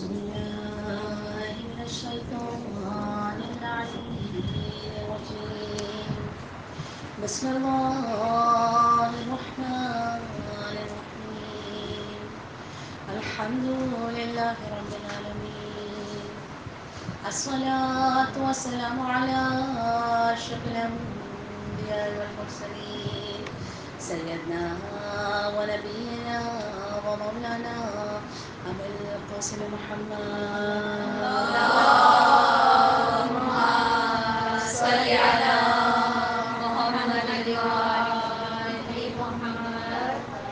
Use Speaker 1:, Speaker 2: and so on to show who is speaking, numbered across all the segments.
Speaker 1: أعوذ بالله من الشيطان الرجيم. بسم الله الرحمن الرحيم. الحمد لله رب العالمين. الصلاة والسلام على أشرف الأنبياء والمرسلين سيدنا ونبينا ومولانا أبي القاسم محمد. اللهم صل على محمد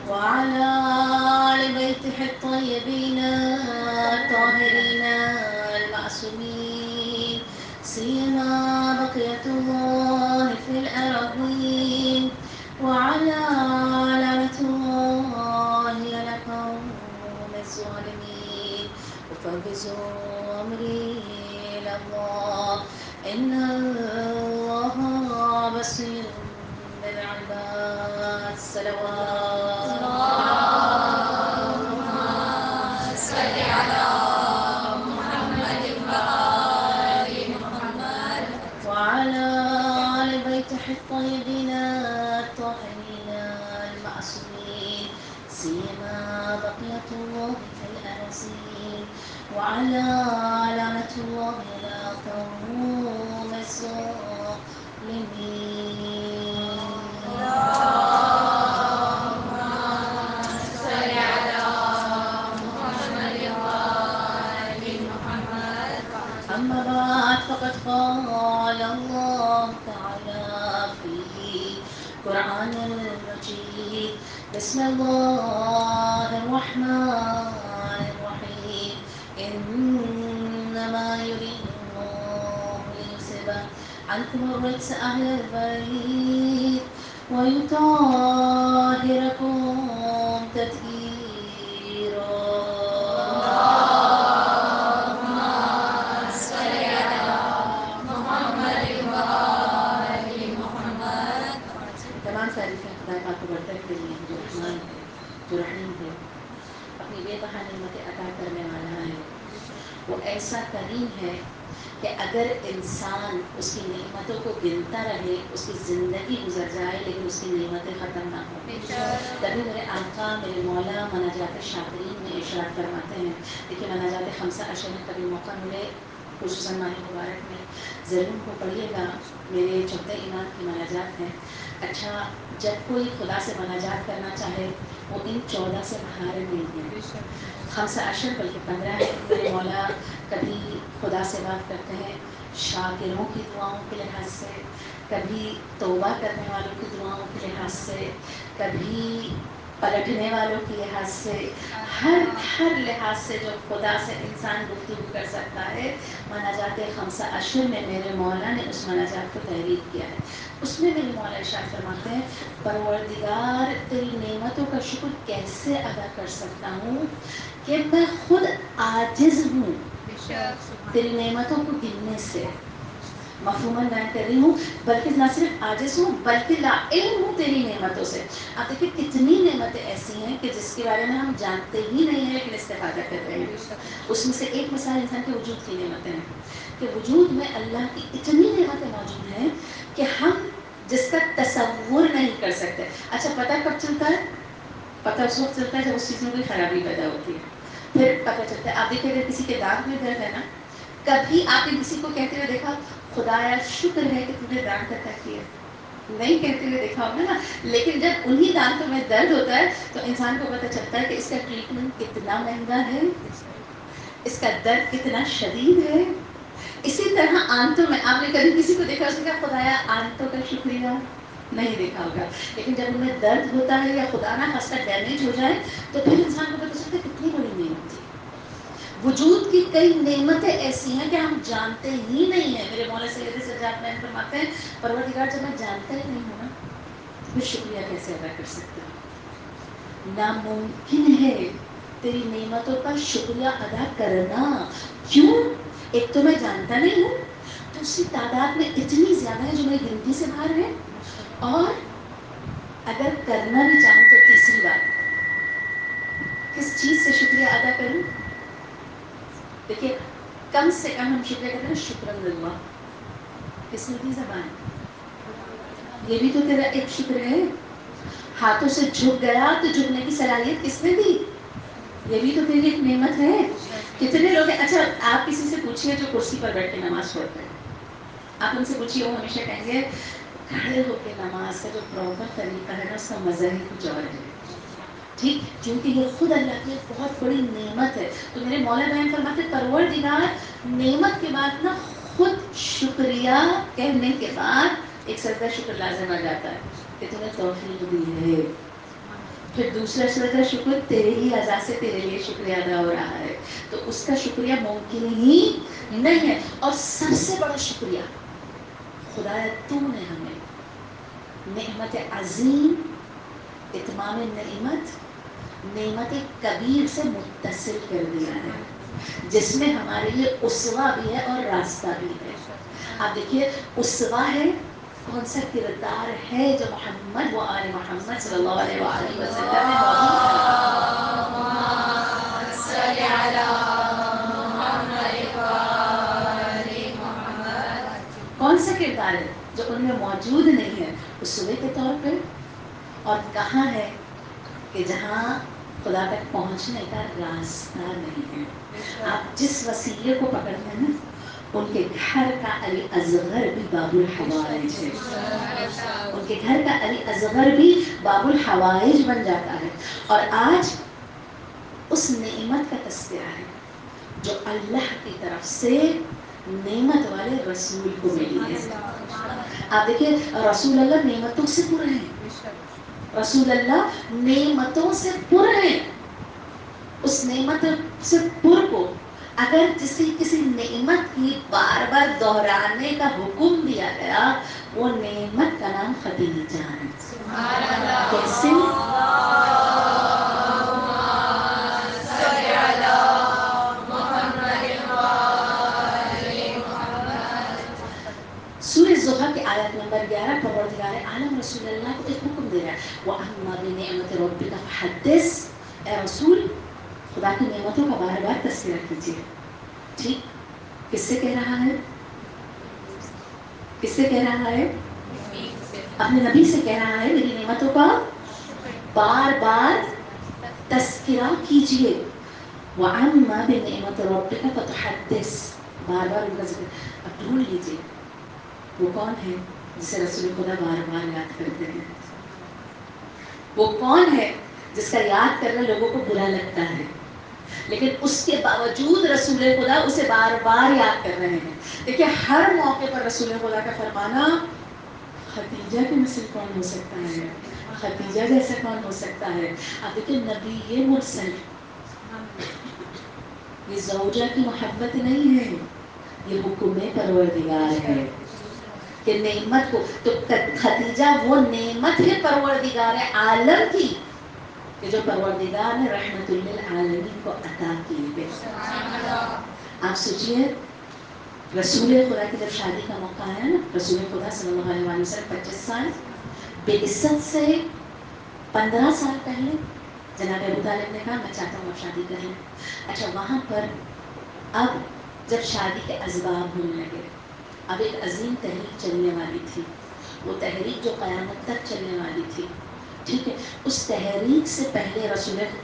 Speaker 1: وعلى آل بيته الطيبين الطاهرين المعصومين سيما بقية الله في الأرضين وعلى لعنة الله على قوم الظالمين. وفوضوا أمري إلى الله إن الله بصير بالعباد. صلوات اللهم صل على محمد وآل محمد وعلى آل بيته الطيبين الطاهرين المعصومين سيما بقية الله في الأرضين وعلى لعنة الله على قوم الظالمين. اللهم صل على محمد وآل محمد. أما بعد فقد قال الله تعالى في القرآن المجيد بسم الله الرحمن الرحيم. إنما يريد الله ليذهب عنكم الرجس أهل البيت ويطهركم تطهيرا. اللهم صل على محمد وآل محمد. تمام تعریفیں خدا پاک کو برتر کے لیے جو رحمان ہے جو رحیم ہے اپنی بے بہا نعمتیں عطا کرنے والا ہے. وہ ایسا کریم ہے کہ اگر انسان اس کی نعمتوں کو گنتا رہے اس کی زندگی گزر جائے لیکن اس کی نعمتیں ختم نہ ہوں. تبھی میرے آقا میرے مولا مناجات شاکرین میں ارشاد فرماتے ہیں. دیکھیے مناجات خمسہ عشر میں کبھی موقع ملے خصوصاً ماہ مبارک میں ضرور کو پڑھیے گا. میرے چوتھے ایمان کی مناجات ہیں. اچھا جب کوئی خدا سے مناجات کرنا چاہے وہ ان 14 سے باہر نہیں ہے. خمسہ عشر بلکہ 15 ہے. میرے مولا کبھی خدا سے بات کرتے ہیں شاکروں کی دعاؤں کے لحاظ سے, کبھی توبہ کرنے والوں کی دعاؤں کے لحاظ سے, کبھی پلٹنے والوں کے لحاظ سے, ہر لحاظ سے جو خدا سے انسان گفتگو کر سکتا ہے مناجات خمسہ عشر میں میرے مولا نے اس مناجات کو تحریر کیا ہے. اس میں میرے مولا ارشاد فرماتے ہیں پروردگار تیری نعمتوں کا شکر کیسے ادا کر سکتا ہوں کہ میں خود عاجز ہوں تیری نعمتوں کو گننے سے. مفہوماً بیان کر رہی ہوں بلکہ نہ صرف عاجز ہوں بلکہ لا علم ہوں تیری نعمتوں سے. آپ دیکھیں کتنی نعمتیں ایسی ہیں کہ جس کے بارے میں ہم جانتے ہی نہیں ہیں لیکن استفادہ کر رہے ہیں. اس میں سے ایک مثال انسان کے وجود کی نعمتیں ہیں کہ وجود میں اللہ کی اتنی نعمتیں موجود ہیں کہ ہم جس کا تصور نہیں کر سکتے. اچھا پتہ کب چلتا ہے؟ پتہ اس وقت چلتا ہے جب اس چیز میں کوئی خرابی پیدا ہوتی ہے. پھر پتہ چلتا ہے. آپ دیکھیں اگر کسی کے دانت میں درد ہے نا, کبھی آپ نے کسی کو کہتے ہوئے دیکھا خدایا شکر ہے کہ تم نے دانت عطا کیا؟ نہیں کہتے ہوئے دیکھا ہوگا نا. لیکن جب انہی دانتوں میں درد ہوتا ہے تو انسان کو پتہ چلتا ہے کہ اس کا ٹریٹمنٹ کتنا مہنگا ہے, اس کا درد کتنا شدید ہے. اسی طرح آنتوں میں آپ نے کبھی کسی کو دیکھا اس نے کہا خدایا آنتوں کا شکریہ؟ نہیں دیکھا ہوگا. لیکن جب ان میں درد ہوتا ہے یا خدا نہ خاصہ ڈیمیج ہو جائے تو پھر انسان کو پتہ چلتا ہے کتنی بڑی نعمت تھی. وجود کی کئی نعمتیں ایسی ہیں کہ ہم جانتے ہی نہیں ہیں. میرے مولا سید سجاد میں فرماتے ہیں پروردگار جب میں جانتا ہی نہیں ہوں نا پھر شکریہ کیسے ادا کر سکتا ہوں. ناممکن ہے تیری نعمتوں کا شکریہ ادا کرنا. کیوں؟ ایک تو میں جانتا نہیں ہوں, دوسری تعداد میں اتنی زیادہ ہے جو میری گنتی سے باہر ہے, اور اگر کرنا بھی چاہوں تو تیسری بات کس چیز سے شکریہ ادا کروں؟ دیکھیے کم سے کم ہم شکر کہتے ہیں شکر اللہ، کس نے دی زبان؟ یہ بھی تو تیرا ایک شکر ہے. ہاتھوں سے جھک گیا تو جھکنے کی صلاحیت کس نے دی؟ یہ بھی تو تیری ایک نعمت ہے. کتنے لوگ ہیں، اچھا آپ کسی سے پوچھیے جو کرسی پر بیٹھ کے نماز پڑھتے ہیں، آپ ان سے پوچھیے، وہ ہمیشہ کہیں گے کھڑے ہو کے نماز کا جو پراپر طریقہ ہے نا اس کا مزہ ہی کچھ اور ہے. ٹھیک، کیونکہ یہ خود اللہ کی ایک بہت بڑی نعمت ہے. تو میرے مولا بیان فرماتے پروردگار نعمت کے بعد نا خود شکریہ کہنے کے بعد ایک سجدہ شکر لازم آ جاتا ہے کہ تم نے توفیق دی ہے. پھر دوسرا سجدہ شکر تیرے ہی اعضاء سے تیرے لیے شکریہ ادا ہو رہا ہے، تو اس کا شکریہ ممکن ہی نہیں ہے. اور سب سے بڑا شکریہ خدایا تو نے ہمیں نعمت عظیم، اتمام نعمت، نعمت کبیر سے متصل کر دیا ہے، جس میں ہمارے لیے اسوہ بھی ہے اور راستہ بھی ہے. آپ دیکھیے اسوہ ہے، کون سا کردار ہے جو محمد و آل محمد صلی اللہ علیہ وآلہ وسلم میں موجود. کون سا کردار ہے جو ان میں موجود نہیں ہے اسوے کے طور پہ؟ اور کہاں ہے کہ جہاں خدا تک پہنچنے کا راستہ نہیں ہے. آپ جس وسیلے کو پکڑتے ہیں نا، ان کے گھر کا علی اصغر بھی باب الحوائج ہے. ان کے گھر کا علی اصغر بھی باب الحوائج بن جاتا ہے. اور آج اس نعمت کا تذکرہ ہے جو اللہ کی طرف سے نعمت والے رسول کو ملی ہے. آپ دیکھیے رسول اللہ نعمتوں سے پورے ہیں، رسول اللہ نعمتوں سے پر ہیں. اس نعمت سے پر کو اگر کسی نعمت کی بار بار دہرانے کا حکم دیا گیا، وہ نعمت کا نام خدیجہ ہے. کیسے؟ سورہ زحا کی آیت نمبر 11 پروردگار عالم رسول اللہ کو ایک حکم دے رہا ہے، وَأَمَّا بِنِعْمَةِ رَبِّكَ فَحَدِّثْ. اے رسول خدا کی نعمتوں کا بار بار تذکرہ کیجیے. ٹھیک، کس سے کہہ رہا ہے؟ کس سے کہہ رہا ہے؟ اپنے نبی سے کہہ رہا ہے میری نعمتوں کا بار بار تذکرہ کیجیے. وَأَمَّا بِنِعْمَةِ رَبِّكَ فَتُحَدِّثْ. بار بار ان کا ذکر. اب ڈھونڈ لیجیے وہ کون ہے جسے رسول خدا بار بار یاد کرتے ہیں؟ وہ کون ہے جس کا یاد کرنا لوگوں کو برا لگتا ہے لیکن اس کے باوجود رسول خدا اسے بار بار یاد کر رہے ہیں؟ دیکھیے ہر موقع پر رسول خدا کا فرمانا خدیجہ کی مثل کون ہو سکتا ہے، خدیجہ جیسا کون ہو سکتا ہے. اب دیکھیے نبی یہ مرسل، یہ زوجہ کی محبت نہیں ہے، یہ حکم پروردگار ہے کہ نعمت کو تو خدیجہ وہ نعمت ہے پروردگار عالم کی کہ جو پروردگار نے رحمت للعالمین کو عطا کی ہے. آپ سوچئے رسول خدا کی جب شادی کا موقع ہے نا، رسول خدا صلی اللہ علیہ وسلم 25 سال بعثت سے 15 سال پہلے جناب ابو طالب نے کہا میں چاہتا ہوں آپ شادی کریں. اچھا وہاں پر اب جب شادی کے اسباب ہونے لگے، اب ایک عظیم تحریک چلنے والی تھی، وہ تحریک جو قیامت تک چلنے والی تھی. ٹھیک ہے، اس تحریک سے پہلے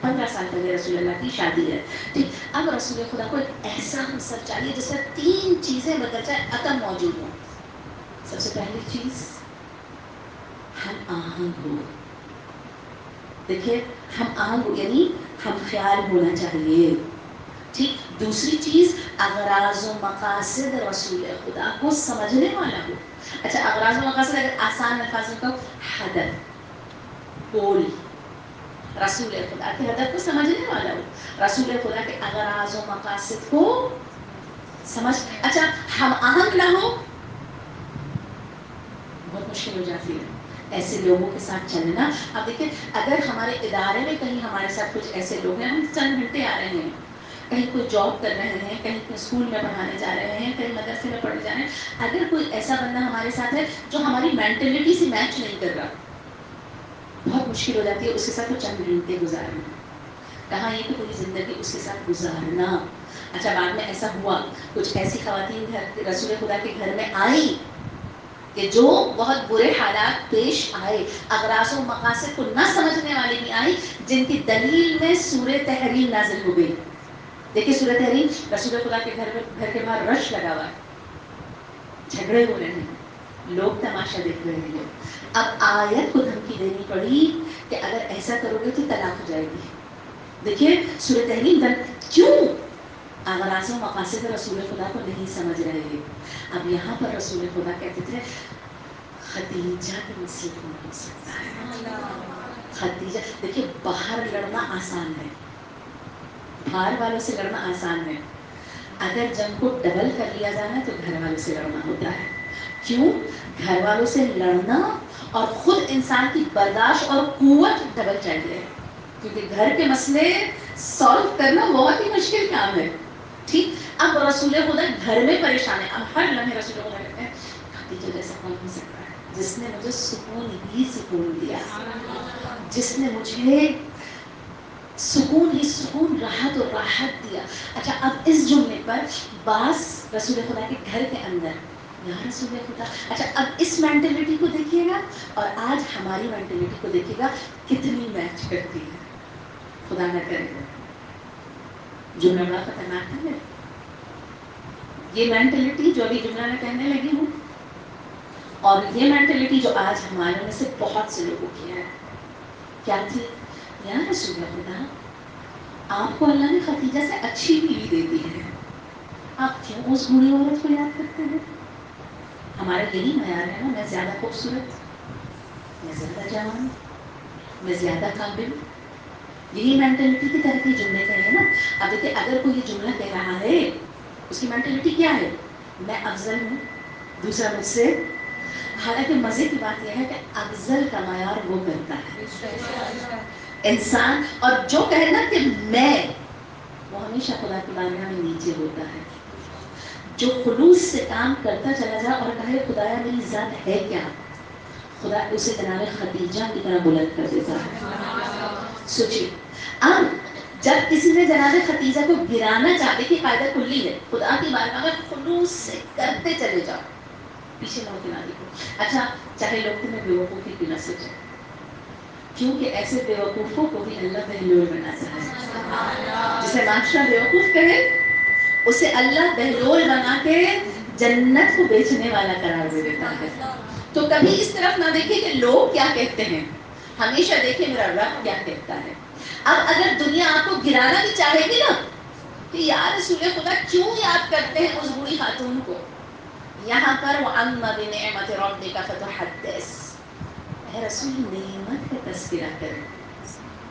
Speaker 1: 15 سال پہلے رسول اللہ کی شادی ہے. ٹھیک، اب رسول خدا کو ایک ایسا منصب چاہیے جس میں 3 چیزیں بدل جائے عدم موجود ہوں. سب سے پہلی چیز ہم آہنگ ہو. دیکھیے ہم آہنگ یعنی ہم خیال ہونا چاہیے. ٹھیک، دوسری چیز اغراض و مقاصد رسول خدا کو سمجھنے والا ہو. اچھا اغراض و مقاصد اگر آسان الفاظ میں کہو، ہدف گول، رسول خدا کے ہدف کو سمجھنے والا ہو، رسول خدا کے اغراض و مقاصد کو سمجھ. اچھا ہم آہنگ نہ ہو بہت مشکل ہو جاتی ہے ایسے لوگوں کے ساتھ چلنا. اب دیکھیں اگر ہمارے ادارے میں کہیں ہمارے ساتھ کچھ ایسے لوگ ہیں، ہم چند گھنٹے آ رہے ہیں، کہیں کوئی جاب کر رہے ہیں، کہیں اسکول میں پڑھانے جا رہے ہیں، کہیں مدرسے میں پڑھنے جا رہے ہیں، اگر کوئی ایسا بندہ ہمارے ساتھ ہے جو ہماری مینٹلٹی سے میچ نہیں کر رہا، بہت مشکل ہو جاتی ہے اس کے ساتھ وہ چند گھنٹے گزارنا. کہاں یہ کہ پوری زندگی اس کے ساتھ گزارنا. اچھا بعد میں ایسا ہوا کچھ ایسی خواتین رسول خدا کے گھر میں آئی کہ جو بہت برے حالات پیش آئے، اغراض و مقاصد کو نہ سمجھنے والی بھی آئی، جن کی دلیل میں سورہ تحریم نازل ہو گئی. دیکھیے سورہ تحریم، رسول خدا کے گھر کے باہر رش لگا ہوا ہے، جھگڑے ہو رہے ہیں، لوگ تماشا دیکھ رہے ہیں. اب آیت کو دھمکی دینی پڑی کہ اگر ایسا کرو گے تو طلاق ہو جائے گی. دیکھیے سورہ تحریم کیوں؟ اغراض و مقاصد رسول خدا کو نہیں سمجھ رہے ہیں. اب یہاں پر رسول خدا کہتے تھے خدیجہ کے مسئلے کو ہو سکتا ہے. خدیجہ دیکھیے باہر لڑنا آسان ہے، باہر والوں سے لڑنا آسان ہے، اگر جنگ کو ڈبل کر لیا جانا تو گھر والوں سے لڑنا ہوتا ہے. کیوں؟ گھر والوں سے لڑنا اور خود انسان کی برداشت اور قوت ڈبل چاہیے، کیونکہ گھر کے مسئلے سالو کرنا بہت ہی مشکل کام ہے. ٹھیک، اب رسول خدا گھر میں پریشان ہے. اب ہر لمحے رسول خدا کہتے ہیں خدیجہ جیسا کون ہو سکتا ہے جس نے مجھے سکون ہی سکون دیا، جس نے مجھے سکون ہی سکون، راحت اور راحت دیا. اچھا اب اس جملے پر بعض رسول خدا کے گھر کے اندر یا رسول خدا، اچھا اب اس مینٹلٹی کو دیکھیے گا اور آج ہماری مینٹلٹی کو دیکھیے گا کتنی میچ کرتی ہے. خدا نہ کرے جملہ بڑا خطرناک ہے. یہ مینٹلٹی جو ابھی جملہ میں کہنے لگی ہوں اور یہ مینٹلٹی جو آج ہمارے میں سے بہت سے لوگوں کی ہے، کیا تھی؟ یا رسول خدا آپ کو اللہ نے خدیجہ سے اچھی بیوی دے دی ہے، آپ کیوں اس بری عورت کو یاد کرتے ہیں؟ ہمارا یہی معیار ہے نا، میں زیادہ خوبصورت، میں زیادہ جوان، میں زیادہ قابل. یہی مینٹلٹی کی طرح کے جملے کہے نا. اب دیکھیے اگر کوئی یہ جملہ کہہ رہا ہے اس کی مینٹلٹی کیا ہے؟ میں افضل ہوں، دوسرا مجھ سے. حالانکہ مزے کی بات یہ ہے کہ افضل کا معیار وہ کرتا ہے انسان، اور جو کہے نا کہ میں، وہ ہمیشہ خدا کی بارگاہ میں نیچے ہوتا ہے. جو خلوص سے کام کرتا چلا جائے اور کہے خدایا میری ذات ہے کیا، خدا اسے جناب خدیجہ کی طرح بلند کر دیتا ہے. سوچیے اب جب کسی نے جناب خدیجہ کو گرانا چاہتے کہ قاعدہ کلی ہے خدا کی بارگاہ میں خلوص سے کرتے چلے جاؤ، پیچھے نہ ہوتی نہ دیکھو. اچھا چاہے لوگ تمہیں بیوقوفی کی نہ سوچے، کیونکہ ایسے بیوقوفوں کو بھی اللہ بہلول بناتا ہے. جسے معاشرہ بیوقوف کہے اسے اللہ بہلول بنا کے جنت کو بیچنے والا قرار دے دیتا ہے. تو کبھی اس طرف نہ دیکھیں کہ لوگ کیا کہتے ہیں، ہمیشہ دیکھیں میرا رب کیا کہتا ہے. اب اگر دنیا آپ کو گرانا بھی چاہے گی نا کہ یا رسول خدا کیوں یاد کرتے ہیں اس بوڑھی خاتون کو، یہاں پر وَأَمَّا بِنِعْمَةِ رَبِّكَ فَتُحَدِّثْ، اے رسول نعمت کا تذکرہ کریں.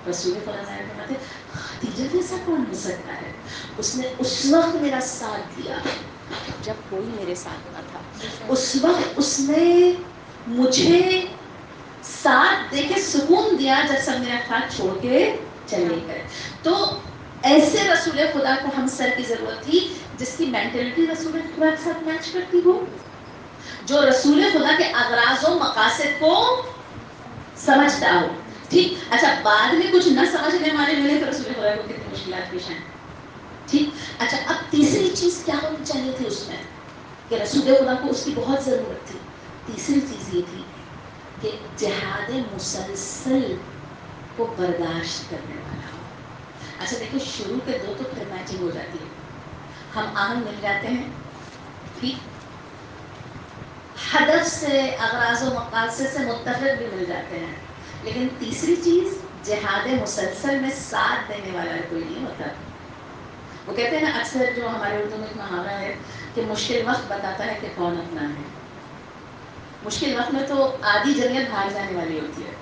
Speaker 1: رسول خدا فرماتے خدیجہ جیسا کون ہو سکتا ہے، اس نے اس وقت میرا ساتھ دیا جب کوئی میرے ساتھ نہ تھا، اس وقت اس نے مجھے ساتھ دے کے سکون دیا جب سب میرا ساتھ چھوڑ کے چلے گئے. تو ایسے رسول خدا کو ہم سر کی ضرورت تھی جس کی مینٹلٹی رسول خدا کے ساتھ میچ کرتی ہو، جو رسول خدا کے اغراض و مقاصد کو سمجھتا ہو. ٹھیک، اچھا بعد میں کچھ نہ سمجھنے والے ملے تو رسول خدا کو کتنی مشکلات پیش آئیں. ٹھیک، اچھا اب تیسری چیز کیا ہونی چاہیے تھی اس میں کہ رسول خدا کو اس کی بہت ضرورت تھی. تیسری چیز یہ تھی کہ جہاد مسلسل کو برداشت کرنے والا ہو. اچھا دیکھیں شروع کے دو تو پھر میچنگ ہو جاتی ہے، ہم آہنگ مل جاتے ہیں، ٹھیک، ہدف سے اغراض و مقاصد سے متفق بھی مل جاتے ہیں، لیکن تیسری چیز جہاد مسلسل میں ساتھ دینے والا کوئی نہیں ہوتا. وہ کہتے ہیں نا اکثر جو ہمارے اردو میں ایک محاورہ ہے کہ مشکل وقت بتاتا ہے کہ کون اپنا ہے. مشکل وقت میں تو آدھی جمعیت بھاگ جانے والی ہوتی ہے،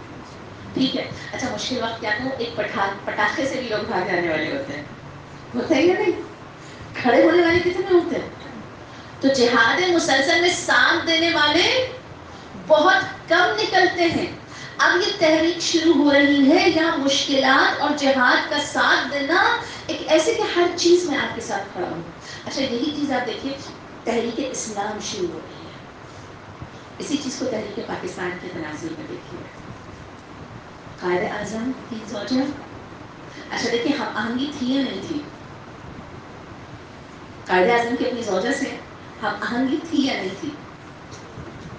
Speaker 1: ٹھیک ہے. اچھا مشکل وقت کیا تو ایک پٹاخے سے بھی لوگ بھاگ جانے والے ہوتے ہیں، ہوتا ہی نہیں، کھڑے ہونے والے کتنے ہوتے ہیں. تو جہاد مسلسل میں ساتھ دینے والے بہت کم نکلتے ہیں. اب یہ تحریک شروع ہو رہی ہے یہاں مشکلات اور جہاد کا ساتھ دینا ایک ایسے کہ ہر چیز میں آپ کے ساتھ کھڑا ہوں. اچھا یہی چیز آپ دیکھیے تحریک اسلام شروع ہو رہی ہے، اسی چیز کو تحریک پاکستان کے تناظر میں دیکھیے. قائد اعظم کی زوجہ، اچھا دیکھیے ہم آہنگی تھی یا نہیں تھی؟ قائد اعظم کی اپنی زوجہ سے ہم آہنگی تھی یا نہیں تھی؟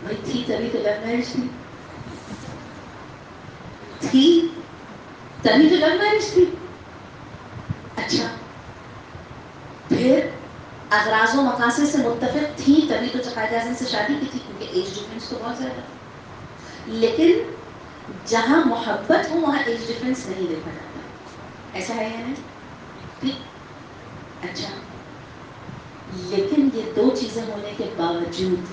Speaker 1: بھائی تھی، تبھی تو لو میرج تھی، تبھی تو لو میرج تھی. اچھا پھر اغراض و مقاصد سے متفق تھی تبھی تو قائد اعظم سے شادی کی تھی، کیونکہ ایج ڈفرینس تو بہت زیادہ تھا. لیکن جہاں محبت ہو وہاں ایج ڈفرینس نہیں دیکھا جاتا، ایسا ہے یا نہیں؟ ٹھیک. اچھا لیکن یہ دو چیزیں ہونے کے باوجود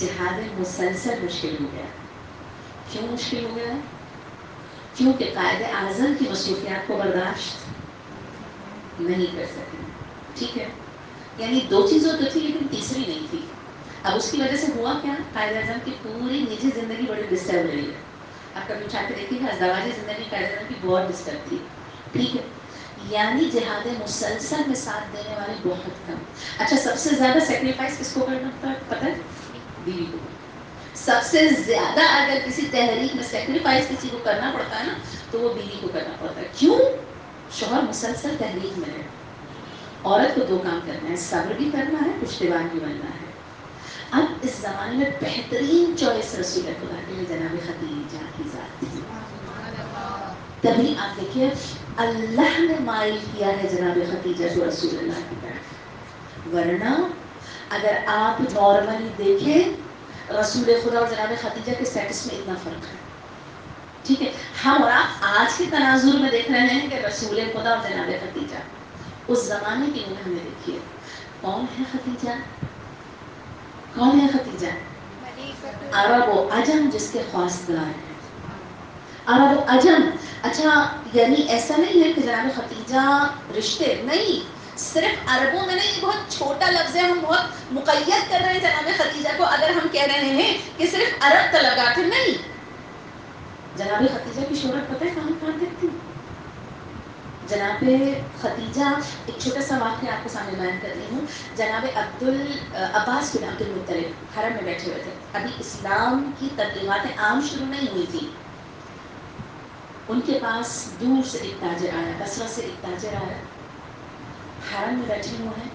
Speaker 1: جہاد مسلسل مشکل ہو گیا. کیوں مشکل ہو گیا؟ کیونکہ قائد اعظم کی مصروفیات کو برداشت نہیں کر سکے. ٹھیک ہے، یعنی دو چیزیں تو تھی لیکن تیسری نہیں تھی. اب اس کی وجہ سے ہوا کیا؟ قائد اعظم کی پوری نجی زندگی بڑی ڈسٹرب رہی ہے. آپ کبھی اٹھا کے دیکھیے گا ازدواجی زندگی قائد اعظم کی بہت ڈسٹرب تھی. ٹھیک ہے، یعنی جہاد مسلسل میں ساتھ دینے والے بہت کم. اچھا سب سے زیادہ سیکریفائس کس کو کرنا پتا ہے؟ بیوی کو. سب سے زیادہ اگر کسی تحریک میں سیکریفائس کسی کو کرنا پڑتا ہے نا تو وہ بیوی کو کرنا پڑتا ہے. کیوں؟ شوہر مسلسل تحریک میں ہے. عورت کو دو کام کرنا ہے، صبر بھی کرنا ہے، پشتیبان بھی بننا ہے. اب اس زمانے میں بہترین چوائس رسول خدا کے لیے جناب خدیجہ کی ذات تھی. تبھی آپ دیکھیے اللہ نے مائل کیا ہے جناب خدیجہ کو رسول اللہ کی طرف. ورنہ اگر آپ نارملی دیکھیں رسول خدا اور جناب خدیجہ کے اسٹیٹس میں اتنا فرق ہے. ٹھیک ہے، ہم اور آپ آج کے تناظر میں دیکھ رہے ہیں کہ رسول خدا اور جناب خدیجہ. اس زمانے کی انہیں ہمیں دیکھیے کون ہے خدیجہ؟ کون ہے خدیجہ؟ عرب و عجم جس کے خواستگار ہیں. عرب و عجم. اچھا یعنی ایسا نہیں ہے کہ جناب خدیجہ رشتے نہیں، صرف عربوں میں نہیں، یہ بہت چھوٹا لفظ ہے. ہم بہت مقید کر رہے ہیں جناب خدیجہ کو اگر ہم کہہ رہے ہیں کہ صرف عرب طلبات ہیں. نہیں، جناب خدیجہ کی شہرت پتہ ہے کہاں کہاں تک تھی؟ جناب خدیجہ ایک چھوٹا سا واقعہ آپ کے سامنے بیان کر رہی ہوں. جناب عباس بن عبد المطلب حرم میں بیٹھے ہوئے تھے. ابھی اسلام کی تبلیغات عام شروع نہیں ہوئی تھی. ان کے پاس دور سے ایک تاجر آیا، بصرہ سے ایک تاجر آیا، حرم میں بیٹھے ہوئے ہیں.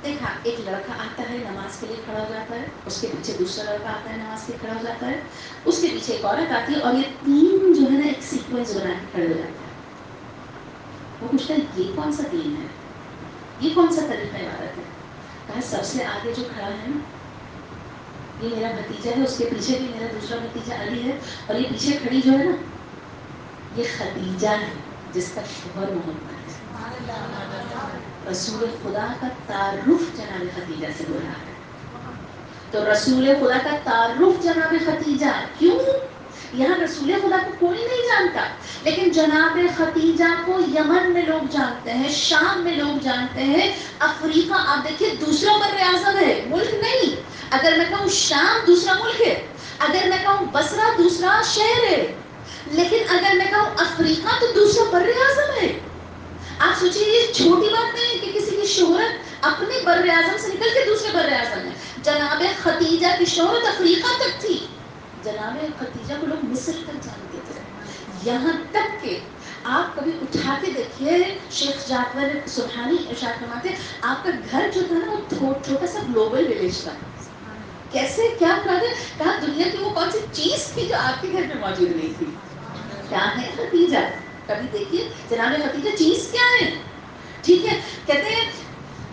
Speaker 1: دیکھا ایک لڑکا آتا ہے نماز کے لیے کھڑا ہو جاتا ہے، اس کے پیچھے دوسرا لڑکا آتا ہے نماز کے لیے کھڑا ہو جاتا ہے، اس کے پیچھے ایک عورت آتی ہے اور یہ تین جو ہے نا ایک سیکوینس بنا کے کھڑے ہو جاتے ہیں. وہ پوچھتا ہے یہ کون سا دین ہے، یہ کون سا طریقہ عبادت ہے؟ کہا سب سے آگے جو کھڑا ہے نا یہ میرا بھتیجا ہے، اس کے پیچھے بھی میرا دوسرا بھتیجا علی ہے، اور یہ پیچھے کھڑی جو ہے نا یہ خدیجہ ہے جس کا شوہر محمد ہے. رسول خدا کا تعارف جناب خدیجہ سے ہو رہا ہے. تو رسول خدا کا تعارف جناب خدیجہ. کیوں؟ یہاں رسول خدا کو کوئی نہیں جانتا، لیکن جناب خدیجہ کو یمن میں لوگ جانتے ہیں، شام میں لوگ جانتے ہیں، افریقہ آپ دیکھیے دوسرا بر اعظم ہے، ملک نہیں. اگر میں کہوں شام دوسرا ملک ہے، اگر میں کہوں بصرہ دوسرا شہر ہے، لیکن اگر میں کہوں افریقہ تو دوسرا بر اعظم ہے. آپ سوچیے یہ چھوٹی بات نہیں ہے کہ کسی کی شہرت اپنے بر اعظم سے نکل کے دوسرے بر اعظم ہے. جناب خدیجہ کی شہرت افریقہ تک تھی. جناب خدیجہ کو لوگ مصر تک جانتے تھے. یہاں تک کہ آپ کبھی اٹھا کے دیکھیے شیخ جعفر سبحانی ارشاد فرماتے ہیں آپ کا گھر جو تھا نا وہ چھوٹا سا گلوبل ولیج تھا. کیسے کیا کہا دنیا کی وہ کون سی چیز تھی جو آپ کے گھر میں موجود نہیں تھی؟ کیا ہے خدیجہ؟ کبھی دیکھیے جناب خدیجہ چیز کیا ہے. ٹھیک ہے، کہتے ہیں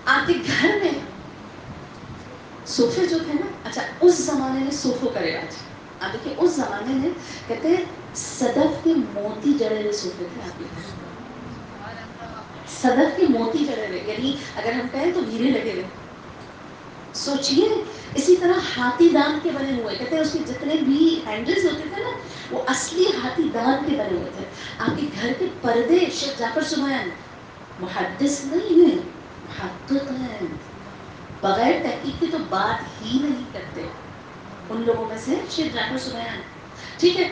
Speaker 1: آپ کے گھر میں صوفے جو تھے نا، اچھا اس زمانے میں صوفوں کا رواج، آپ دیکھیے اس زمانے میں کہتے ہیں صدف کے موتی جڑے ہوئے صوفے تھے آپ کے گھر. صدف کے موتی جڑے ہوئے یعنی اگر ہم کہیں تو ہیرے لگے ہوئے. سوچیے اسی طرح ہاتھی دان کے بنے ہوئے، کہتے ہیں اس کے جتنے بھی ہینڈلز ہوتے تھے نا وہ اصلی ہاتھی دان کے بنے ہوئے تھے. آپ کے گھر کے پردے شیخ جعفر سبحان محدث نہیں ہیں، محقق ہیں، بغیر تحقیق کے تو بات ہی نہیں کرتے. ان لوگوں میں سے شیخ جعفر سبحان. ٹھیک ہے،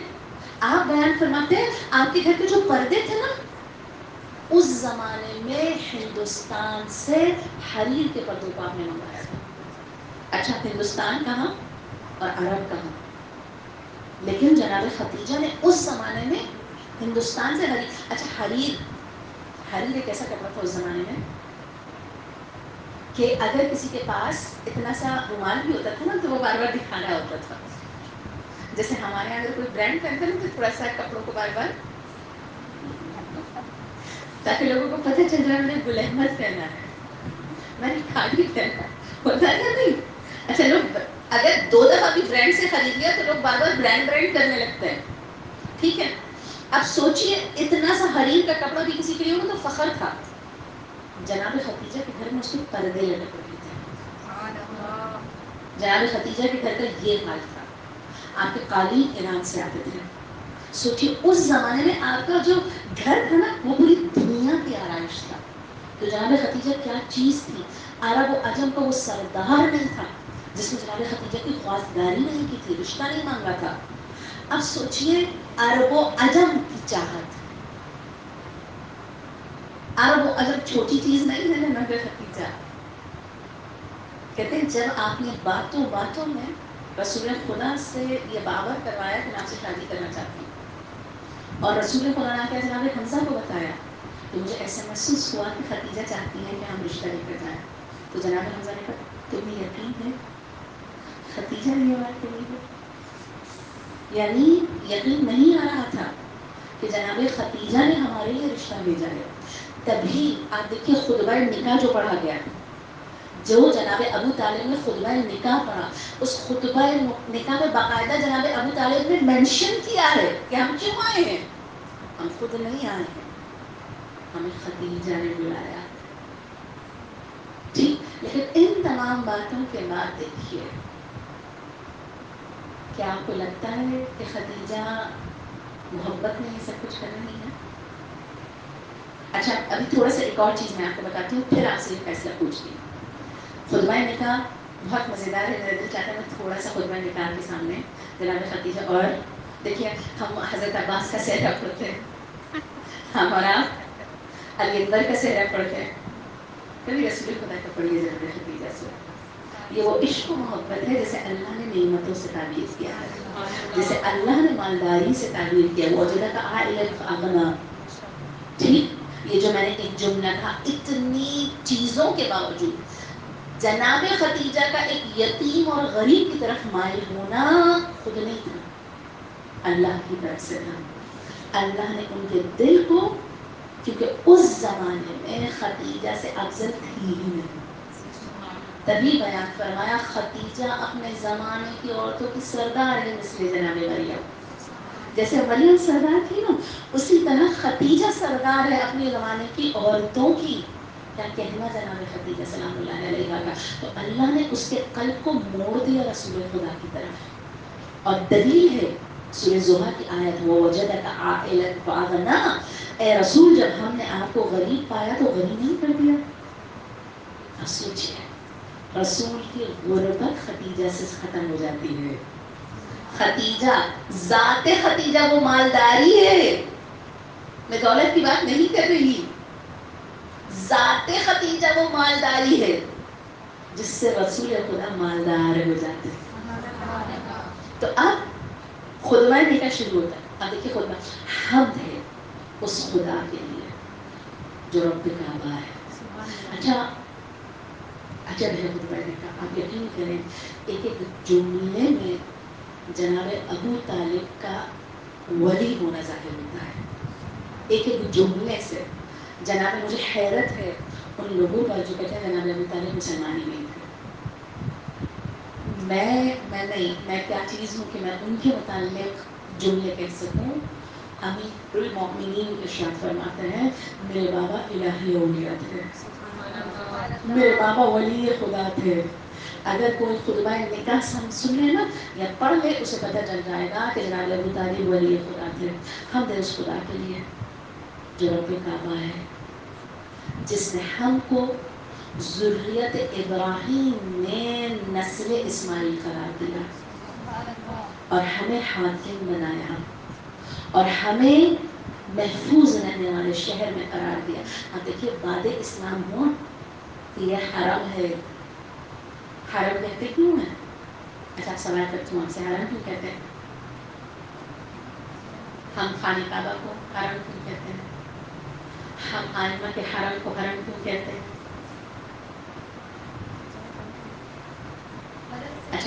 Speaker 1: آپ بیان فرماتے ہیں آپ کے گھر کے جو پردے تھے نا اس زمانے میں ہندوستان سے حریر کے پردوں کو آپ نے منگایا تھا. اچھا ہندوستان کہاں اور عرب کہاں؟ لیکن جناب خدیجہ نے اس زمانے میں ہندوستان سے حریر ایک ایسا کپڑا تھا اس زمانے میں کہ اگر کسی کے پاس اتنا سا رومال بھی ہوتا تھا نا تو وہ بار بار دکھانا ہوتا تھا. جیسے ہمارے یہاں اگر کوئی برانڈ پہنتا ہے نا تو تھوڑا سا کپڑوں کو بار بار تاکہ لوگوں کو پتہ چل جائے میں نے گل احمد پہنا ہے, میں نے کھاڑی پہنا ہے, ہوتا ہے نا نہیں. اچھا لوگ اگر 2 دفعہ بھی برانڈ سے خرید لیا تو لوگ بار بار برانڈ کرنے لگتے ہیں. ٹھیک ہے, اب سوچئے اتنا سا حریر کا کپڑا بھی کسی کے لیے ہو تو فخر تھا. جناب خدیجہ کے گھر میں اس کے پردے لٹک رہے تھے. جناب خدیجہ کے گھر کا یہ حال تھا. آپ کے قالین ایران سے آتے تھے. سوچئے اس زمانے میں آپ کا جو گھر تھا نا وہ پوری دنیا کی آرائش تھا. تو جناب خدیجہ کیا چیز تھی. عرب و عجم کا وہ سردار نہیں تھا جس نے جناب خدیجہ کی خواستگاری نہیں کی تھی, رشتہ نہیں مانگا تھا. اب سوچئے عرب و عجم کی چاہت. عرب و عجم چھوٹی چیز نہیں ہے جناب خدیجہ. کہتے ہیں جب آپ نے باتوں باتوں میں رسول خدا سے یہ باور کروایا کہ میں آپ سے شادی کرنا چاہتی ہوں, اور رسول خدا نے کیا جناب حمزہ کو بتایا تو مجھے ایسا محسوس ہوا کہ خدیجہ چاہتی ہے کہ ہم رشتہ لے کر جائیں. تو جناب حمزہ نے کہا تمہیں یقین ہے خدیجہ نے یہ بات کہی ہے. یعنی یقین نہیں آ رہا تھا کہ جناب خدیجہ نے ہمارے لیے رشتہ بھیجا ہے. تبھی آپ دیکھیے خطبہ نکاح جو پڑھا گیا, جو جناب ابو طالب نے خطبہ نکاح پڑھا, اس خطبہ نکاح میں باقاعدہ جناب ابو طالب نے مینشن کیا ہے کہ ہم کیوں آئے ہیں. ہم خود نہیں آئے ہیں, ہمیں خدیجہ نے بلایا. ٹھیک, لیکن ان تمام باتوں کے بعد دیکھیے کیا آپ کو لگتا ہے کہ خدیجہ محبت میں یہ سب کچھ کر رہی ہے؟ اچھا ابھی تھوڑا سا ایک اور چیز میں آپ کو بتاتی ہوں, پھر آپ سے یہ فیصلہ پوچھتی ہوں. خطبہ نکاح بہت مزیدار ہے, میرا دل چاہتا ہے میں تھوڑا سا خطبہ نکاح کے سامنے جناب خدیجہ, اور دیکھیے ہم حضرت عباس کا سہرا پڑھتے ہیں, ہمارا علی اکبر کا سہرا پڑھتے ہیں, کبھی رسول خدا کا پڑھیے جناب خدیجہ سے. یہ وہ عشق و محبت ہے جیسے اللہ نے نعمتوں سے تعبیر کیا ہے, جیسے اللہ نے مالداری سے تعبیر کیا. وجدک عائلا فاغنی. ٹھیک, یہ جو میں نے ایک جملہ کہا, اتنی چیزوں کے باوجود جناب خدیجہ کا ایک یتیم اور غریب کی طرف مائل ہونا خود نہیں تھا, اللہ کی طرف سے تھا. اللہ نے ان کے دل کو, کیونکہ اس زمانے میں خدیجہ سے افضل تھی ہی نہیں, تبھی بیان فرمایا خدیجہ اپنے زمانے کی عورتوں کی سردار ہے مثل جناب مریم. جیسے مریم سردار تھی نا, اسی طرح خدیجہ سردار ہے اپنے زمانے کی عورتوں کی. کیا کہنا جناب خدیجہ سلام اللہ علیہا کا. تو اللہ نے اس کے قلب کو موڑ دیا رسول خدا کی طرف. اور دلیل ہے سورہ زہر کی آیت, وَوَجَدَكَ عَائِلًا فَأَغْنَىٰ. اے رسول جب ہم نے آپ کو غریب پایا تو غریب نہیں کر دیا. اب سوچئے رسول کی غربت خدیجہ سے ختم ہو جاتی ہے. خدیجہ ذات خدیجہ وہ مالداری ہے, میں دولت کی بات نہیں کر رہی, ذات خدیجہ وہ مالداری ہے جس سے رسول خدا مالدار ہو جاتے ہیں. تو اب خطبہ نکاح شروع ہوتا ہے. اب دیکھیے خطبہ حمد ہے اس خدا کے لیے جو رب کعبہ ہے. اچھا عجب ہے خطبہ نکاح. آپ یقین کریں ایک ایک جملے میں جناب ابو طالب کا ولی ہونا ظاہر ہوتا ہے, ایک ایک جملے سے. جناب مجھے حیرت ہے ان لوگوں پر جو کہتے ہیں جناب ابو طالب مسلمان ہی نہیں تھے. میں کیا چیز ہوں کہ میں ان کے متعلق جملے کہہ سکوں. امیر المؤمنین ارشاد فرماتے ہیں میرے بابا الہی اولیاء تھے, میرے بابا ولی خدا تھے. اگر کوئی خطبہ نکاح سن لے نا یا پڑھ لے اسے پتہ چل جائے گا کہ جناب ابو طالب ولی خدا تھے. ہم دے اس خدا کے لیے جو رب کعبہ ہے, جس نے ہم کو ذریت ابراہیم میں نسل اسماعیل قرار دیا اور ہمیں حاکم بنایا اور ہمیں محفوظ رہنے والے شہر میں قرار دیا. اب دیکھیے بعد اسلام ہوا کہ یہ حرم ہے. حرم کہتے کیوں ہیں؟ اچھا سوال کرتی ہوں آپ سے, حرم کیوں کہتے ہیں؟ ہم خانہ کعبہ کو حرم کیوں کہتے ہیں؟ ہم آئمہ کے حرم کو حرم کیوں کہتے ہیں؟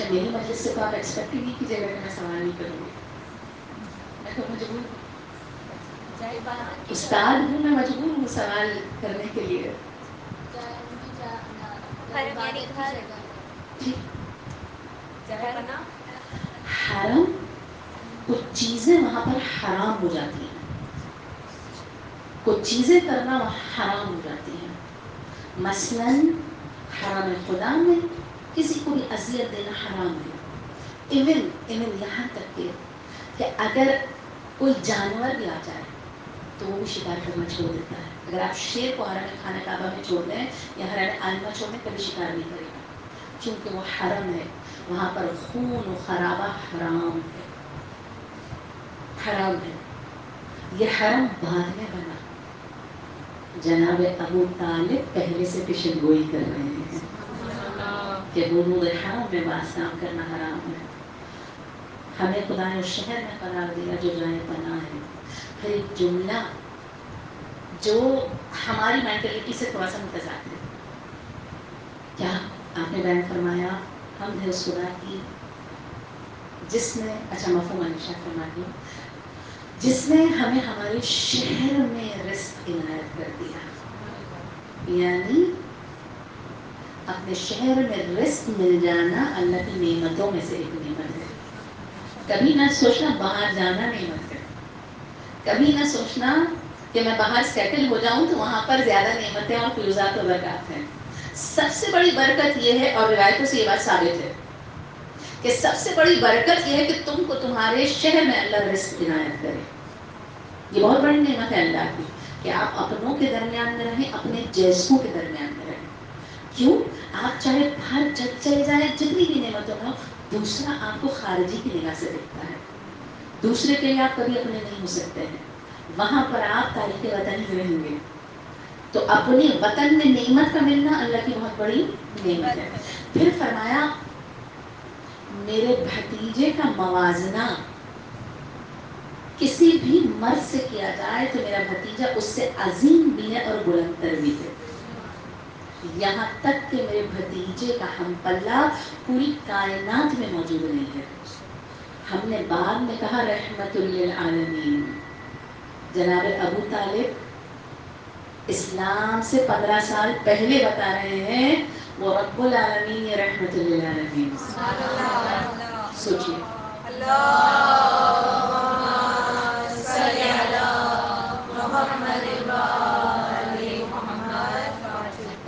Speaker 1: اچھا میری مجلس سے تو آپ ایکسپیکٹ ہی نہیں کیجیے گا کہ میں سوال نہیں کروں گی. میں تو مجبور ہوں, استاد ہوں, میں مجبور ہوں سوال کرنے کے لیے. حرم کچھ چیزیں وہاں پر حرام ہو جاتی ہیں, کچھ چیزیں کرنا وہاں حرام ہو جاتی ہیں. مثلاً حرم خدا میں کسی کو بھی اذیت دینا حرام ہے. ایون یہاں تک کہ اگر کوئی جانور بھی آ جائے تو وہ بھی شکار کرنا چھوڑ دیتا ہے. اگر آپ شیر کو حرم خانہ کعبہ میں چھوڑ دیں یا حرم عامہ چھوڑ دیں کبھی شکار نہیں کرے گا, کیونکہ وہ حرم ہے, وہاں پر خون و خرابہ حرام ہے, حرام ہے. یہ حرم بعد میں بنا, جناب ابو طالب پہلے سے پیشن گوئی کر رہے ہیں کہ حدود حرم میں واسطہ کرنا حرام ہے. ہمیں خدا نے اس شہر میں قرار دیا جو جائے پناہ ہے. پھر ایک جملہ جو ہماری مینٹلٹی سے تھوڑا سا متضاد ہے. کیا آپ نے بیان فرمایا ہم ہے اس خدا کی جس نے, اچھا مفہوم انشاء فرما دی, جس نے ہمیں ہمارے شہر میں رزق عنایت کر دیا. یعنی اپنے شہر میں رزق مل جانا اللہ کی نعمتوں میں سے ایک نعمت ہے. کبھی نہ سوچنا باہر جانا نعمت ہے, کبھی نہ سوچنا کہ میں باہر سیٹل ہو جاؤں تو وہاں پر زیادہ نعمتیں اور فیوزات و برکات ہیں. سب سے بڑی برکت یہ ہے, اور روایتوں سے یہ بات ثابت ہے, کہ سب سے بڑی برکت یہ ہے کہ تم کو تمہارے شہر میں اللہ رزق عنایت کرے. یہ بہت بڑی نعمت ہے اللہ کی کہ آپ اپنوں کے درمیان میں رہیں, اپنے جیسوں کے درمیان میں رہیں. کیوں؟ آپ چاہے باہر جب چلے جائیں جتنی بھی نعمتوں ہو, دوسرا آپ کو خارجی کی نگاہ سے دیکھتا ہے, دوسرے کے لیے آپ کبھی اپنے نہیں ہو سکتے ہیں. وہاں پر آپ تاریخ وطن ہی رہیں گے. تو اپنے وطن میں نعمت کا ملنا اللہ کی بہت بڑی نعمت ہے. پھر فرمایا میرے بھتیجے کا موازنہ کسی بھی مرد سے کیا جائے تو میرا بھتیجا اس سے عظیم بھی ہے اور بلند تر بھی ہے. یہاں تک کہ میرے بھتیجے کا ہم پلہ پوری کائنات میں موجود نہیں ہے. ہم نے بعد میں کہا رحمت للعالمین. جناب ابو طالب اسلام سے 15 سال پہلے بتا رہے ہیں وہ رب العالمین یہ رحمت للعالمین. سوچیے,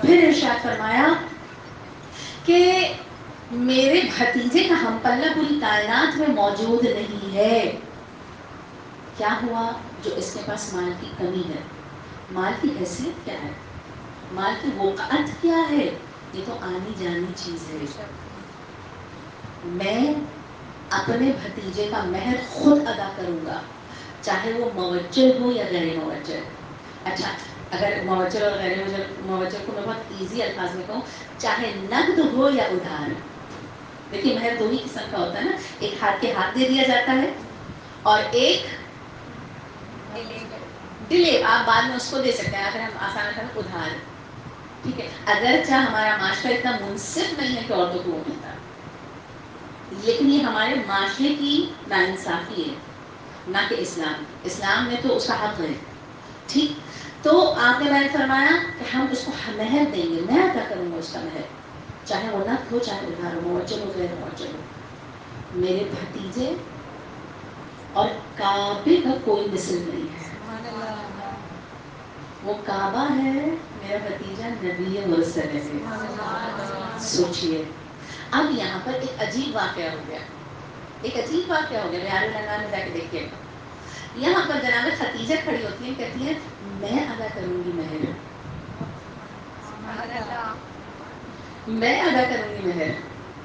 Speaker 1: پھر ارشاد فرمایا کہ میرے بھتیجے کا ہم پلہ پوری کائنات میں موجود نہیں ہے. کیا ہوا؟ جو اس کے پاس مال کی کمی ہے. مال کی حیثیت کیا ہے, مال کی وقعت کیا ہے, یہ تو آنی جانی چیز ہے. میں اپنے بھتیجے کا مہر خود ادا کروں گا, چاہے وہ موجہ ہو یا غیر موجہ. اچھا اگر موجہ اور غیر موجہ کو میں بہت ایزی الفاظ میں کہوں, چاہے نقد ہو یا ادھار. دیکھیے مہر دو ہی قسم کا ہوتا ہے نا, ایک ہاتھ کے ہاتھ دے دیا جاتا ہے اور ایک ڈیلے, آپ بعد میں اس کو دے سکتے ہیں. اگر ہم آسان کریں ادھار, ٹھیک ہے. اگرچہ ہمارا معاشرہ اتنا منصف نہیں ہے کہ عورتوں کو وہ ملتا, لیکن یہ ہمارے معاشرے کی ناانصافی ہے, نہ کہ اسلام میں تو اس کا حق ہے. ٹھیک, تو آپ نے بیان فرمایا کہ ہم اس کو مہر دیں گے, میں ادا کروں گا اس کا مہر, چاہے وہ نقد ہو چاہے ادھار ہو, موجہ ہو غیر موجہ ہو. میرے بھتیجے اور کعبے کا کوئی مثل نہیں ہے. وہ کعبہ ہے, میرا بھتیجا نبی مرسل ہے. سوچئے اب یہاں پر ایک عجیب واقعہ ہو گیا, ایک عجیب واقعہ ہو گیا. بہار الانوار میں جا کے دیکھیے گا, یہاں پر جناب خدیجہ کھڑی ہوتی ہیں, کہتی ہیں میں ادا کروں گی مہر, میں ادا کروں گی مہر.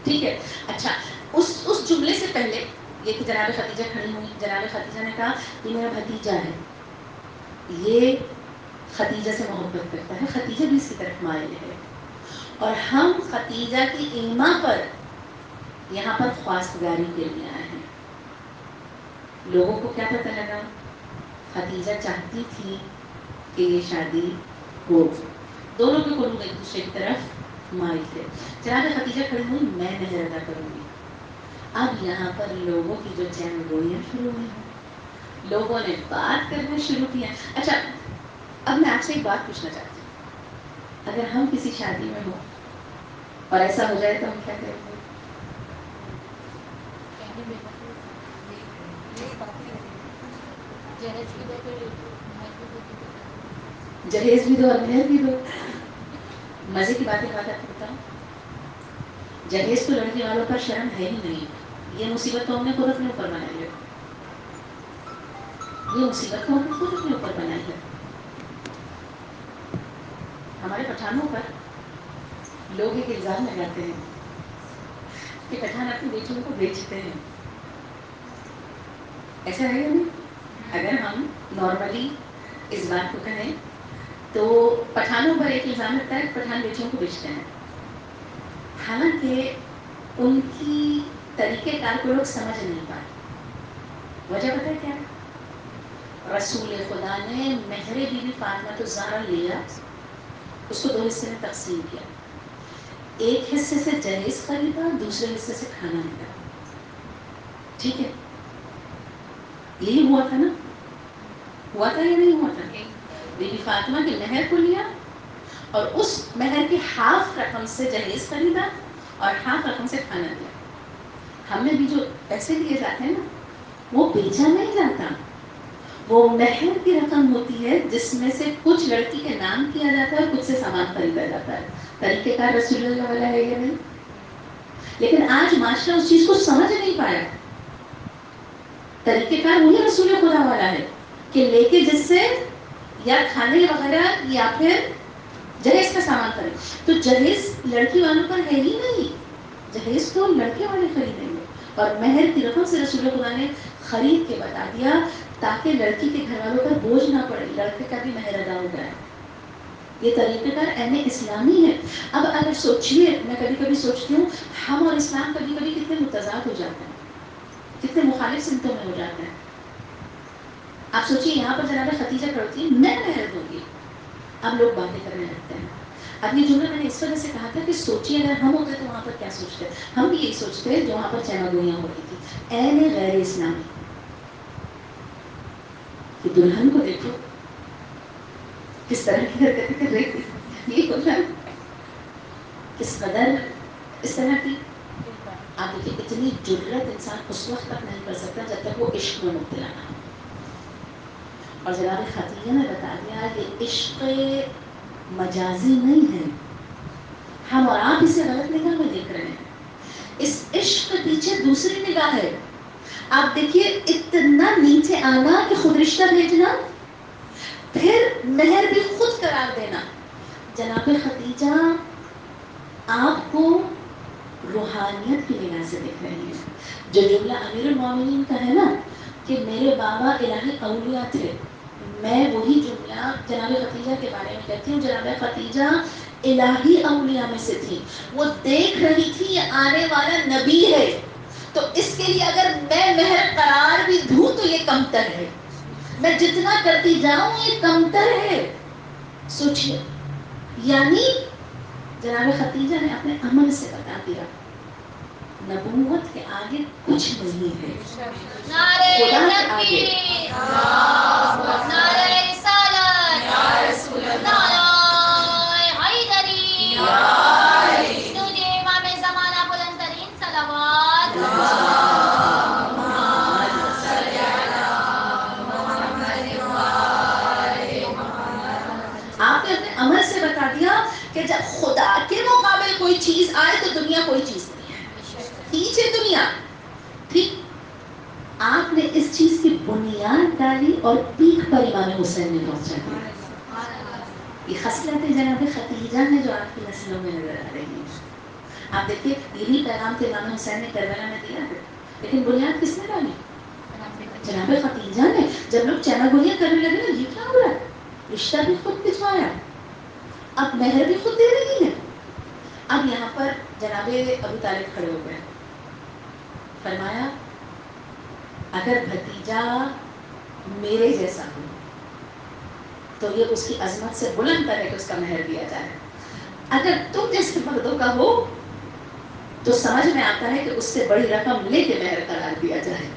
Speaker 1: ٹھیک ہے. اچھا اس جملے سے پہلے یہ کہ جناب خدیجہ کھڑی ہوئی, جناب خدیجہ نے کہا یہ میرا بھتیجا ہے, یہ خدیجہ سے محبت کرتا ہے, خدیجہ بھی اس کی طرف مائل ہے, اور ہم خدیجہ کی ایما پر یہاں پر خواستگاری کے لیے آئے ہیں. لوگوں کو کیا پتہ لگا, خدیجہ چاہتی تھی کہ یہ شادی ہو, دونوں کے قلوب ایک دوسرے کی طرف مائل تھے. جناب خدیجہ کھڑی ہوئی, میں مہر ادا کروں گی. اب یہاں پر لوگوں کی جو چین گوئیاں شروع ہوئی ہیں، لوگوں نے بات کرنا شروع کیا. اچھا اب میں آپ سے ایک بات پوچھنا چاہتی ہوں، اگر ہم کسی شادی میں ہوں اور ایسا ہو جائے تو ہم کیا کریں گے؟ جہیز بھی دو اور مہر بھی دو. مزے کی بات آپ کو بتاؤں، جہیز تو لڑکی والوں کا شرم ہے ہی نہیں. یہ مصیبت تو ہم نے خود اپنے اوپر بنائی ہے، یہ مصیبت تو ہم نے خود اپنے اوپر بنائی ہے. ہمارے پٹھانوں پر لوگ ایک الزام لگاتے ہیں کہ پٹھان اپنی بیٹیوں کو بیچتے ہیں. ایسا ہے یا نہیں؟ اگر ہم نارملی اس بات کو کہیں تو پٹھانوں پر ایک الزام لگتا ہے کہ پٹھان بیٹیوں کو بیچتے ہیں. حالانکہ ان کی طریقہ کار کو لوگ سمجھ نہیں پائے. وجہ پتہ ہے کیا ہے؟ رسول خدا نے مہر بی بی فاطمہ الزہرا لیا، اس کو دو حصے میں تقسیم کیا. ایک حصے سے جہیز خریدا، دوسرے حصے سے کھانا ملا. ٹھیک ہے، یہی ہوا تھا نا؟ ہوا تھا یا نہیں ہوا تھا؟ بی بی فاطمہ کے مہر کو لیا اور اس مہر کی ہاف رقم سے جہیز خریدا اور ہاف رقم سے کھانا دیا. ہم نے بھی جو پیسے دیے جاتے ہیں نا، وہ بیچا نہیں جاتا، وہ مہر کی رقم ہوتی ہے جس میں سے کچھ لڑکی کے نام کیا جاتا ہے اور کچھ سے سامان خریدا جاتا ہے. طریقہ کار رسول اللہ والا ہے یا نہیں؟ لیکن آج معاشرہ اس چیز کو سمجھ نہیں پایا. طریقہ کار وہی رسول خدا والا ہے کہ لے کے جس سے یا کھانے وغیرہ یا پھر جہیز کا سامان خرید. تو جہیز لڑکی والوں پر ہے ہی نہیں، جہیز تو لڑکے والے خریدیں گے. اور مہر کی رقم سے رسول خدا نے خرید کے بتا دیا تاکہ لڑکی کے گھر والوں پر بوجھ نہ پڑے، لڑکے کا بھی مہر ادا ہو جائے. یہ طریقہ کار اہم اسلامی ہے. اب اگر سوچیے، میں کبھی کبھی سوچتی ہوں ہم اور اسلام کبھی کبھی کتنے متضاد ہو جاتے ہیں، کتنے مخالف سمتوں میں ہو جاتے ہیں. آپ سوچیے یہاں پر جناب ختیجہ کرتی ہے میں مہر دوں گی، اب لوگ باتیں کرنے لگتے ہیں. اب یہ جملہ میں نے اس وجہ سے کہا تھا کہ سوچیے اگر ہم ہوتے تو وہاں پر کیا سوچتے. ہم بھی یہی سوچتے جو وہاں پر چینا گوئیاں ہوتی تھی. اے غیر اسلامی کہ دلہن کو دیکھو کس طرح کی حرکتیں کر رہی تھی. یہ دلہن کس قدر اس طرح کی. آپ دیکھیے اتنی جرت انسان اس وقت تک نہیں کر سکتا جب تک وہ عشق میں مبتلا نہ ہو. اور جناب خدیجہ نے بتا دیا کہ عشق مجازی نہیں ہے، ہم اور آپ اسے غلط نگاہ میں دیکھ رہے ہیں. اس عشق کے پیچھے دوسری نگاہ ہے. آپ دیکھیے اتنا نیچے آنا کہ خود رشتہ بھیجنا، پھر مہر بھی خود قرار دینا. جناب خدیجہ آپ کو روحانیت کی نگاہ سے دیکھ رہی ہیں. جو جملہ امیر المومنین کا ہے نا کہ میرے بابا الہی اولیاء تھے، میں وہی جملہ جناب خدیجہ کے بارے میں کہتی ہوں. جناب خدیجہ الہی اولیاء میں سے تھی. وہ دیکھ رہی تھی یہ آنے والا نبی ہے، تو اس کے لیے اگر میں مہر قرار بھی دوں تو یہ کمتر ہے، میں جتنا کرتی جاؤں یہ کمتر ہے. سوچیے، یعنی جناب خدیجہ نے اپنے عمل سے بتا دیا نبوت کے آگے کچھ نہیں ہے. خدا کے آگے آپ نے اپنے عمل سے بتا دیا کہ جب خدا کے مقابل کوئی چیز آئے تو دنیا کوئی چیز نہیں ہے، پیچھے دنیا. ٹھیک، آپ نے اس چیز کی بنیاد ڈالی اور پیک پر امام حسین نے پہنچا دیا. یہ خصلت جناب خدیجہ ہے جو آپ کی نسلوں میں نظر آ رہی ہے. آپ دیکھیے یہی پیغام کے امام حسین نے کربلا میں دیا ہے، لیکن بنیاد کس نے ڈالی؟ جناب خدیجہ نے. جب لوگ چنا گولیاں کرنے لگے نا یہ کیا ہو رہا ہے، رشتہ بھی خود بھجوایا، اب مہر بھی خود دے رہی ہے. اب یہاں پر جناب ابو طالب کھڑے ہو گئے، فرمایا اگر بھتیجا میرے جیسا ہو تو یہ اس کی عظمت سے بلند ہے کہ اس کا مہر دیا جائے. اگر تم جیسے مردوں کا ہو تو سمجھ میں آتا ہے کہ اس سے بڑی رقم لے کے مہر قرار دیا جائے.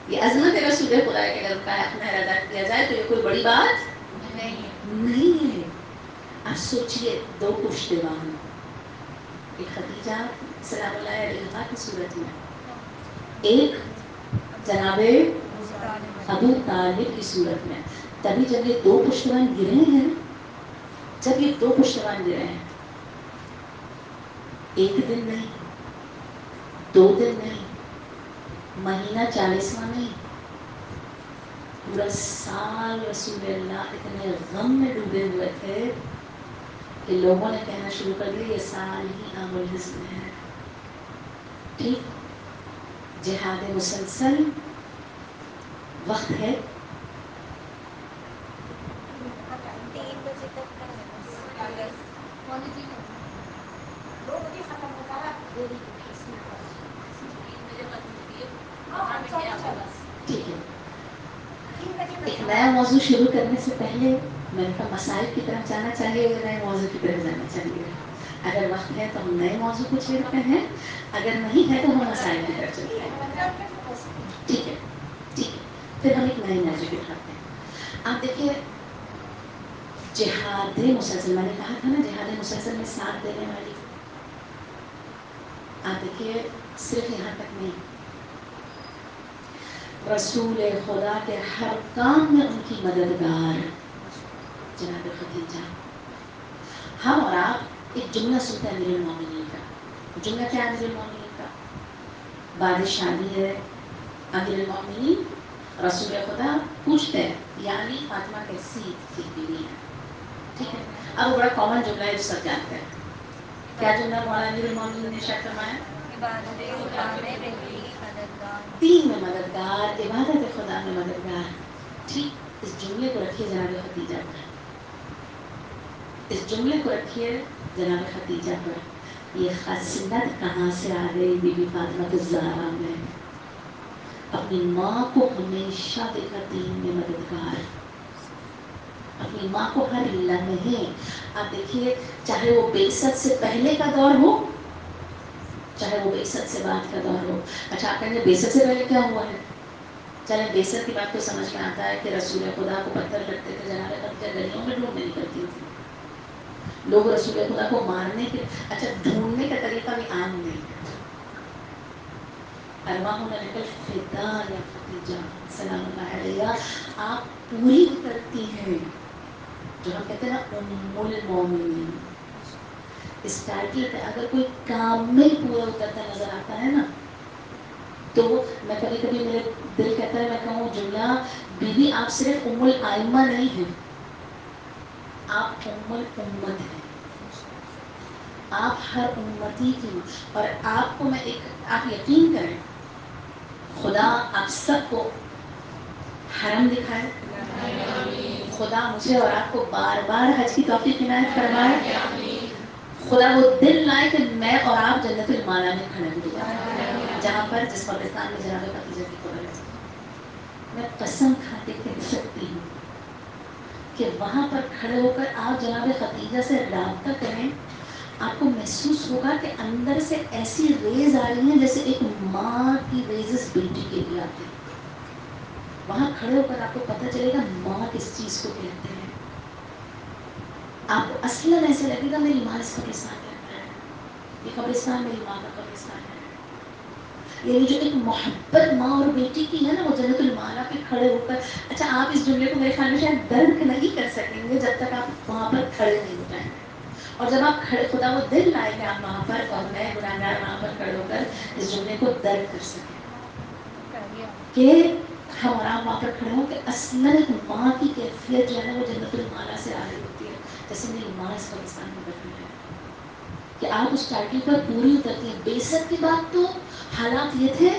Speaker 1: یہ عظمت رسول خدا ہے کہ اگر کا مہر ادا کیا جائے تو یہ کوئی بڑی بات نہیں ہے. آپ سوچئے 2 پشتیوان، ایک خدیجہ سلام اللہ علیہا کی صورت میں، ایک جناب ابو طالب کی صورت میں. تبھی جب یہ 2 پشتیوان گرے ہیں، جب یہ 2 پشتیوان گرے ہیں، 1 دن نہیں، 2 دن نہیں، مہینہ 40واں نہیں، پورا سال رسول اللہ اتنے غم میں ڈوبے ہوئے تھے کہ لوگوں نے کہنا شروع کر دیا یہ سال ہی عام الحزن ہے. ٹھیک، جہاد مسلسل وقت ہے
Speaker 2: 3 بجے تک کا ہے بس. 2 بجے ختم ہوتا ہے. 3 بجے ختم ہوتی ہے.
Speaker 1: ٹھیک ہے. ایک نیا موضوع شروع کرنے سے پہلے میں نے کہا مسائل کی طرف جانا چاہیے یا نئے موضوع کی طرف جانا چاہیے. اگر وقت ہے تو ہم نئے موضوع کو چھیڑتے ہیں، اگر نہیں ہے تو ہم مسائل کی طرف چلتے ہیں. ٹھیک ہے، ٹھیک ہے. پھر ہم ایک نئے موضوع اٹھاتے ہیں. آپ دیکھیے جہاد مسلسل، میں نے کہا تھا نا جہاد مسلسل میں ساتھ دینے والی. آپ دیکھیے صرف یہاں تک نہیں، رسول خدا کے ہر کام میں ان کی مددگار جناب خدیجہ. ہم اور آپ ایک جملہ سنتے ہیں امیر المومنین کا. جملہ کیا ہے امیر المومنین کا؟ بعد شادی ہے امیر المومنین رسول خدا پوچھتے ہیں یعنی فاطمہ کیسی تھی بیوی ہے. ٹھیک ہے. اب وہ بڑا کامن جملہ ہے جو سب جانتے ہیں. کیا جملہ مولانا امیر المومنین نے ارشاد فرمایا؟
Speaker 2: عبادت خدا میں رہی مددگار.
Speaker 1: دین میں مددگار، عبادت خدا میں مددگار. ٹھیک، اس جملے کو رکھیے جناب خدیجہ پر. اس جملے کو رکھیے جناب خدیجہ پر. یہ خصلت کہاں سے آ گئی بی بی فاطمہ الزہرا میں؟ اپنی ماں کو ہمیشہ دیکھا دین میں مددگار، اپنی ماں کو ہر لمحے. آپ دیکھیے چاہے وہ بعثت سے پہلے کا دور ہو، چاہے وہ بعثت سے بعد کا دور ہو. اچھا آپ کہیں گے بعثت سے پہلے کیا ہوا ہے؟ چلے بعثت کی بات تو سمجھ میں آتا ہے کہ رسول خدا کو پتھر لگتے تھے، جناب خدیجہ گلیوں میں ڈھونڈنے نکلتی تھی. لوگ رسول خدا کو مارنے کے، اچھا ڈھونڈنے کا طریقہ بھی عام نہیں ہے. ارواحنا لک الفدا یا خدیجہ سلام اللہ علیہا. آپ پوری اترتی ہیں، جو ہم کہتے ہیں نا ام المومنین. اس ٹائٹل پہ اگر کوئی کامل پورا اترتا نظر آتا ہے نا، تو میں کبھی کبھی میرے دل کہتا ہے میں کہوں جملہ بی بی آپ صرف ام الائمہ نہیں ہیں، آپ ام الامت ہیں. آپ ہر امتی کی. اور آپ کو میں ایک، آپ یقین کریں خدا آپ سب کو حرم دکھائے، خدا مجھے اور آپ کو بار بار حج کی توفیق عنایت فرمائے. خدا وہ دن لائے کہ میں اور آپ جنت المالا میں کھڑے ہو جائیں، جہاں پر جس قبرستان میں جناب خدیجہ کی قبر ہے. میں قسم کھا کے کہہ سکتی ہوں کہ وہاں پر کھڑے ہو کر آپ جناب خدیجہ سے رابطہ کریں، آپ کو محسوس ہوگا کہ اندر سے ایسی ریز آ رہی ہیں جیسے ایک ماں کی ریزز بیٹی کے لیے آتی ہیں. وہاں کھڑے ہو کر آپ کو پتہ چلے گا ماں کس چیز کو کہتے ہیں. آپ کو اصلاً ایسے لگے گا میری ماں اس قبرستان میں ہے، یہ قبرستان میری ماں کا قبرستان ہے. یعنی جو ایک محبت ماں اور بیٹی کی ہے نا، وہ جنت المالا پہ کھڑے ہو کر. اچھا آپ اس جملے کو میرے خیال میں شاید درک نہیں کر سکیں گے جب تک آپ وہاں پر کھڑے نہیں ہو جائیں گے. اور جب آپ کھڑے، خدا وہ دل لائے کہ آپ وہاں پر اور میں گناہگار وہاں پر کھڑے ہو کر اس جملے کو درک کر سکیں کہ ہم اور آپ وہاں پر کھڑے ہوں کہ اصلاً ایک ماں کی کیفیت جو ہے نا وہ جنت المالا سے آ رہی ہوتی ہے. جیسے میری ماں اس قبرستان میں دفن ہے، کہ آپ اس ٹائٹل پر پوری اترتی ہیں. بعثت کی بات تو حالات یہ تھے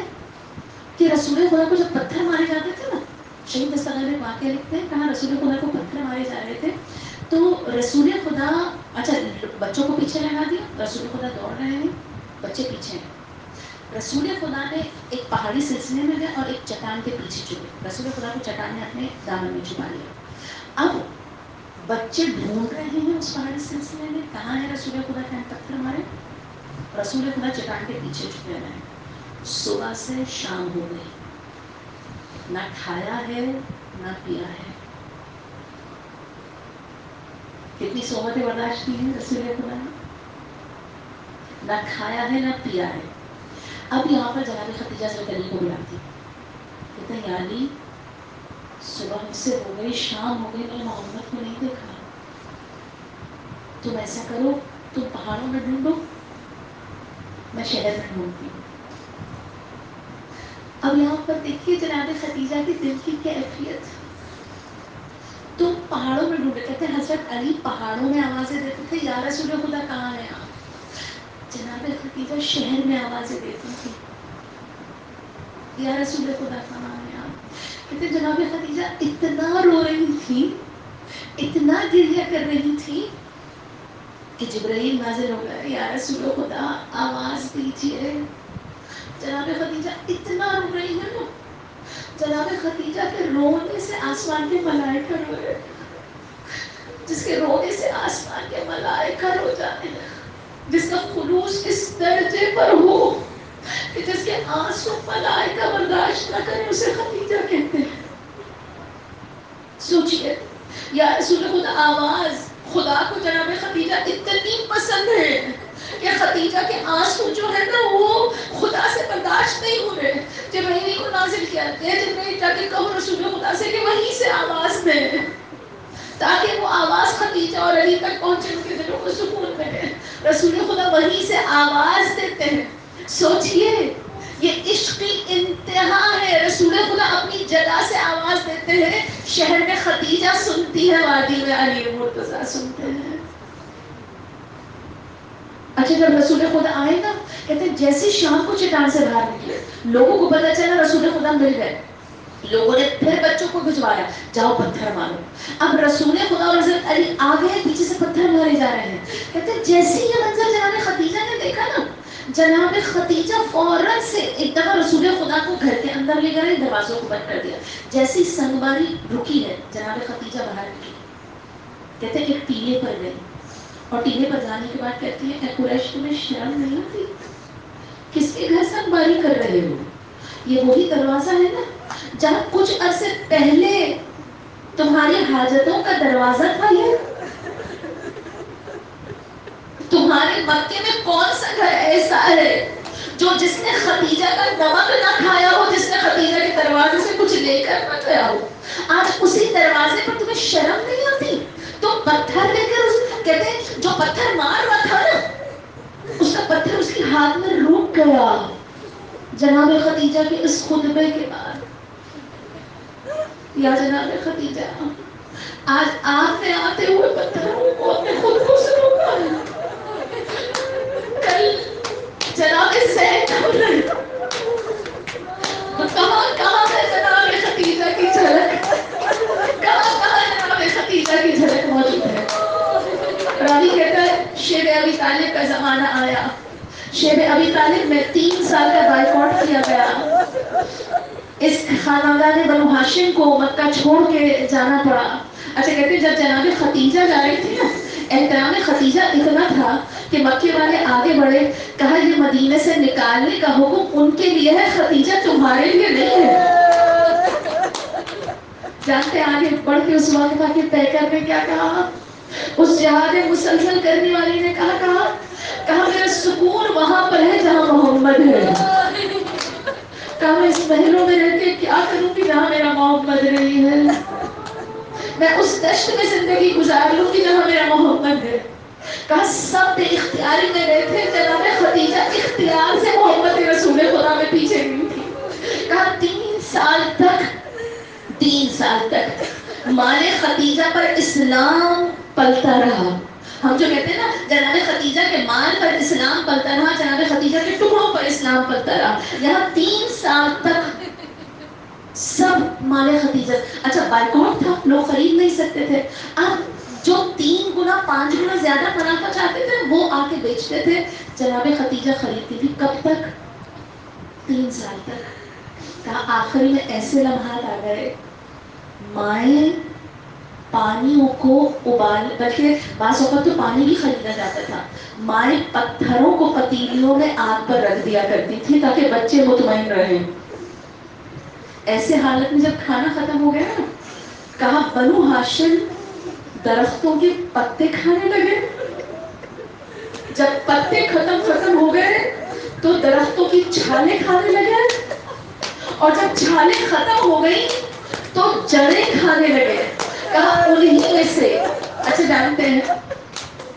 Speaker 1: کہ رسول خدا کو جب پتھر مارے جاتے تھے نا، شہید دستگیر میں واقعہ لکھتے ہیں کہاں رسول خدا کو پتھر مارے جا رہے تھے تو رسول خدا، اچھا بچوں کو پیچھے لگا دیا، رسول خدا دوڑ رہے ہیں، بچے پیچھے ہیں. رسول خدا نے ایک پہاڑی سلسلے میں گئے اور ایک چٹان کے پیچھے چھپے. رسول خدا کو چٹان نے اپنے دامن میں چھپا لیا. اب بچے ڈھونڈ رہے ہیں اس پہاڑی سلسلے میں کہاں ہے رسول خدا کے پتھر مارے. رسول خدا چٹان کے پیچھے چھپے رہے ہیں. صبح سے شام ہو گئی, نہ کھایا ہے نہ پیا ہے. کتنی صحبتیں برداشت کی ہیں رسول خدا نے. نہ کھایا ہے نہ پیا ہے. اب یہاں پر جناب خدیجہ سے علی کو بلاتی, کہتے ہیں یا علی صبح مجھ سے ہو گئی, شام ہو گئی, میں نے محمد کو نہیں دیکھا. تم ایسا کرو, تم پہاڑوں میں ڈھونڈو, میں شہر میں ڈھونڈتی ہوں. اب یہاں پر دیکھیے جناب خدیجہ کی دل کی کیفیت. تم پہاڑوں میں ڈھونڈے, کہتے ہیں حضرت علی پہاڑوں میں آوازیں دیتے تھے یا رسول خدا کہاں ہے آپ. جناب خدیجہ شہر میں آوازیں دیتی تھی, یا رسول خدا کہاں ہے آپ. کہتے ہیں جناب خدیجہ اتنا رو رہی تھی, اتنا گریہ کر رہی تھی کہ جبرائیل نازل ہو گئے, یا رسول خدا آواز دیجیے. جناب خدیجہ اتنا رو رہی ہے نا, جناب خدیجہ کے رونے سے آسمان کے ملائکہ رو رہے, جس کے رونے سے آسمان کے ملائکہ رو جاتے ہیں, جس کا خلوص اس درجے پر ہو کہ جس کے آنسو ملائکہ برداشت نہ کرے, اسے خدیجہ کہتے ہیں. سوچئے یا رسول خدا آواز خدا کو جناب خدیجہ اتنی پسند ہے کہ خدیجہ کے آنسو جو ہے نا وہ خدا سے برداشت نہیں ہو رہے. جبرائیل کو نازل کیا ہے, جبرائیل جا کے کہو رسول خدا سے کہ وہیں سے آواز دے, تاکہ وہ آواز خدیجہ اور علی تک پہنچے, ان کے دلوں کو سکون ملے. رسول خدا وہیں سے آواز دیتے ہیں. سوچئے یہ عشق کی انتہا ہے. رسول خدا اپنی جگہ سے آواز دیتے ہیں, شہر میں خدیجہ سنتی ہے, وادی میں علی مرتضیٰ سنتے ہیں. اچھا جب رسول خدا آئے نا, کہتے ہیں جیسے شام کو چٹان سے باہر نکلے, لوگوں کو پتا چلا رسول خدا مل گئے, لوگوں نے پھر بچوں کو بھجوایا, جاؤ پتھر مارو. اب رسول خدا اور حضرت علی آگے پیچھے سے پتھر مارے جا رہے ہیں. کہتے ہیں جیسے یہ منظر جناب خدیجہ نے دیکھا نا, جناب خدیجہ فوراً سے ایک دفعہ رسول خدا کو گھر کے اندر لے گئے, دروازوں کو بند کر دیا. جیسی سنگباری رکی ہے, جناب خدیجہ باہر نکلی, کہتے ہیں ایک ٹیلے پر گئی, اور ٹیلے پر جانے کے بعد کہتی ہے اے قریش تمہیں شرم نہیں آتی, کس کے گھر سنگباری کر رہے ہو. یہ وہی دروازہ ہے نا جہاں کچھ عرصے پہلے تمہاری حاجتوں کا دروازہ تھا. یہ تمہارے مکے میں کون سا گھر ایسا ہے جو جس نے خدیجہ کا نمک نہ کھایا ہو, جس نے خدیجہ کے دروازے سے کچھ لے کر نہ گیا ہو. آج اسی دروازے پر تمہیں شرم نہیں آتی. تم پتھر لے کر کہتے ہیں جو پتھر مار رہا تھا نا, اس کا پتھر اس کے ہاتھ میں رک گیا. جناب خدیجہ کے اس خطبے کے بعد, یا جناب خدیجہ آج آپ نے آتے ہوئے پتھروں کو اپنے خود کو سے روکا ہے. کل جناب زید کہاں کہاں ہے جناب خدیجہ کی جھلک, کہاں کہاں جناب خدیجہ کی جھلک موجود ہے. راوی کہتا ہے شیب ابی طالب کا زمانہ آیا, شیب ابی طالب میں 3 سال کا بائیکاٹ کیا گیا. اس خاندان بنو ہاشم کو مکہ چھوڑ کے جانا پڑا. اچھا کہتے ہیں جب جناب خدیجہ جا رہی تھی نا, احترام خدیجہ اتنا تھا کہ مکے والے آگے بڑھے, کہا یہ مدینے سے نکالنے کا حکم ان کے لیے ہے, خدیجہ تمہارے لیے نہیں ہے. جانتے آگے بڑھ کے اس واقعہ کے پیکر نے کیا کہا, اس جہاد مسلسل کرنے والی نے کہا میرا سکون وہاں پر ہے جہاں محمد ہے. کہا میں اس محلوں میں رہ کے کیا کروں گی جہاں میرا محمد رہی ہے. میں اس دشت میں زندگی گزار لوں گی جہاں میرا محمد ہے. کہا سب بے اختیاری میں گئے تھے, جناب خدیجہ اختیار سے محمد رسول خدا میں پیچھے گئی تھی. کہا 3 سال تک ماں خدیجہ پر اسلام پلتا رہا. ہم جو کہتے ہیں نا جناب خدیجہ کے مال پر اسلام پلتا رہا, جناب خدیجہ کے ٹکڑوں پر اسلام پلتا رہا. یہاں 3 سال تک سب مال خدیجہ. اچھا بائیکاٹ تھا, لوگ خرید نہیں سکتے تھے. اب جو 3 گنا 5 گنا زیادہ منافع چاہتے تھے وہ آ کے بیچتے تھے. جناب خدیجہ خریدتی تھی. کب تک؟ 3 سال تک. کہا آخری میں ایسے لمحات آ گئے, مائیں پانیوں کو ابال، بلکہ بعض اوقات تو پانی بھی خریدا جاتا تھا، مائیں پتھروں کو پتیلیوں میں آگ پر رکھ دیا کرتی تھی تاکہ بچے مطمئن رہیں۔ ایسے حالت میں جب کھانا ختم ہو گیا نا، کہا بنو ہاشم درختوں کے پتے کھانے لگے۔ جب پتے ختم ہو گئے تو درختوں کی چھالیں کھانے لگے، اور جب چھالیں ختم ہو گئی تو جڑیں کھانے لگے۔ کہا انہیں میں سے، اچھا جانتے ہیں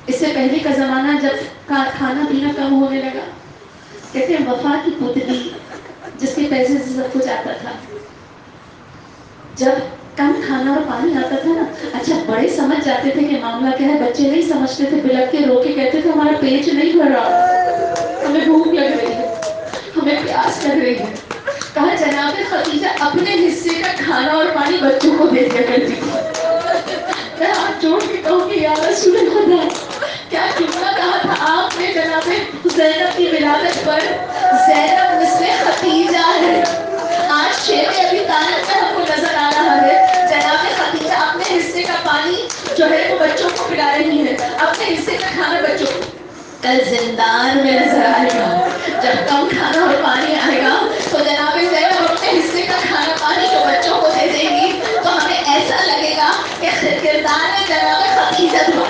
Speaker 1: اس سے پہلے کا زمانہ جب کھانا پینا کم ہونے لگا، کہتے ہیں وفا کی پتلی جس کے پیسے سے سب کچھ آتا تھا، جب کم کھانا اور پانی آتا تھا نا، اچھا بڑے سمجھ جاتے تھے کہ معاملہ کیا ہے، بچے نہیں سمجھتے تھے، بلک کے رو کے کہتے تھے ہمارا پیٹ نہیں بھر رہا، ہمیں بھوک لگ رہی ہے، ہمیں پیاس لگ رہی ہے۔ کہا جناب خدیجہ اپنے حصے کا کھانا اور پانی بچوں کو دے دیا کرتی تھی۔ میں ہاتھ جوڑ کے کہوں گی یا رسول خدا، کیا جملہ کہا تھا آپ نے جناب زینب کی ولادت پر، زینب مثل خدیجہ ہے۔ آج شیر ابی طالب میں ہم کو نظر آ رہا ہے جناب خدیجہ اپنے حصے کا پانی جو ہے وہ بچوں کو پلا رہی ہے، اپنے حصے کا کھانا بچوں کو۔ کل زندان میں نظر آئے گا جب کم کھانا اور پانی آئے گا تو جناب زینب اپنے حصے کا کھانا پانی جو بچوں کو دے دے گی تو ہمیں ایسا لگے گا کہ کردار میں جناب خدیجہ تھا۔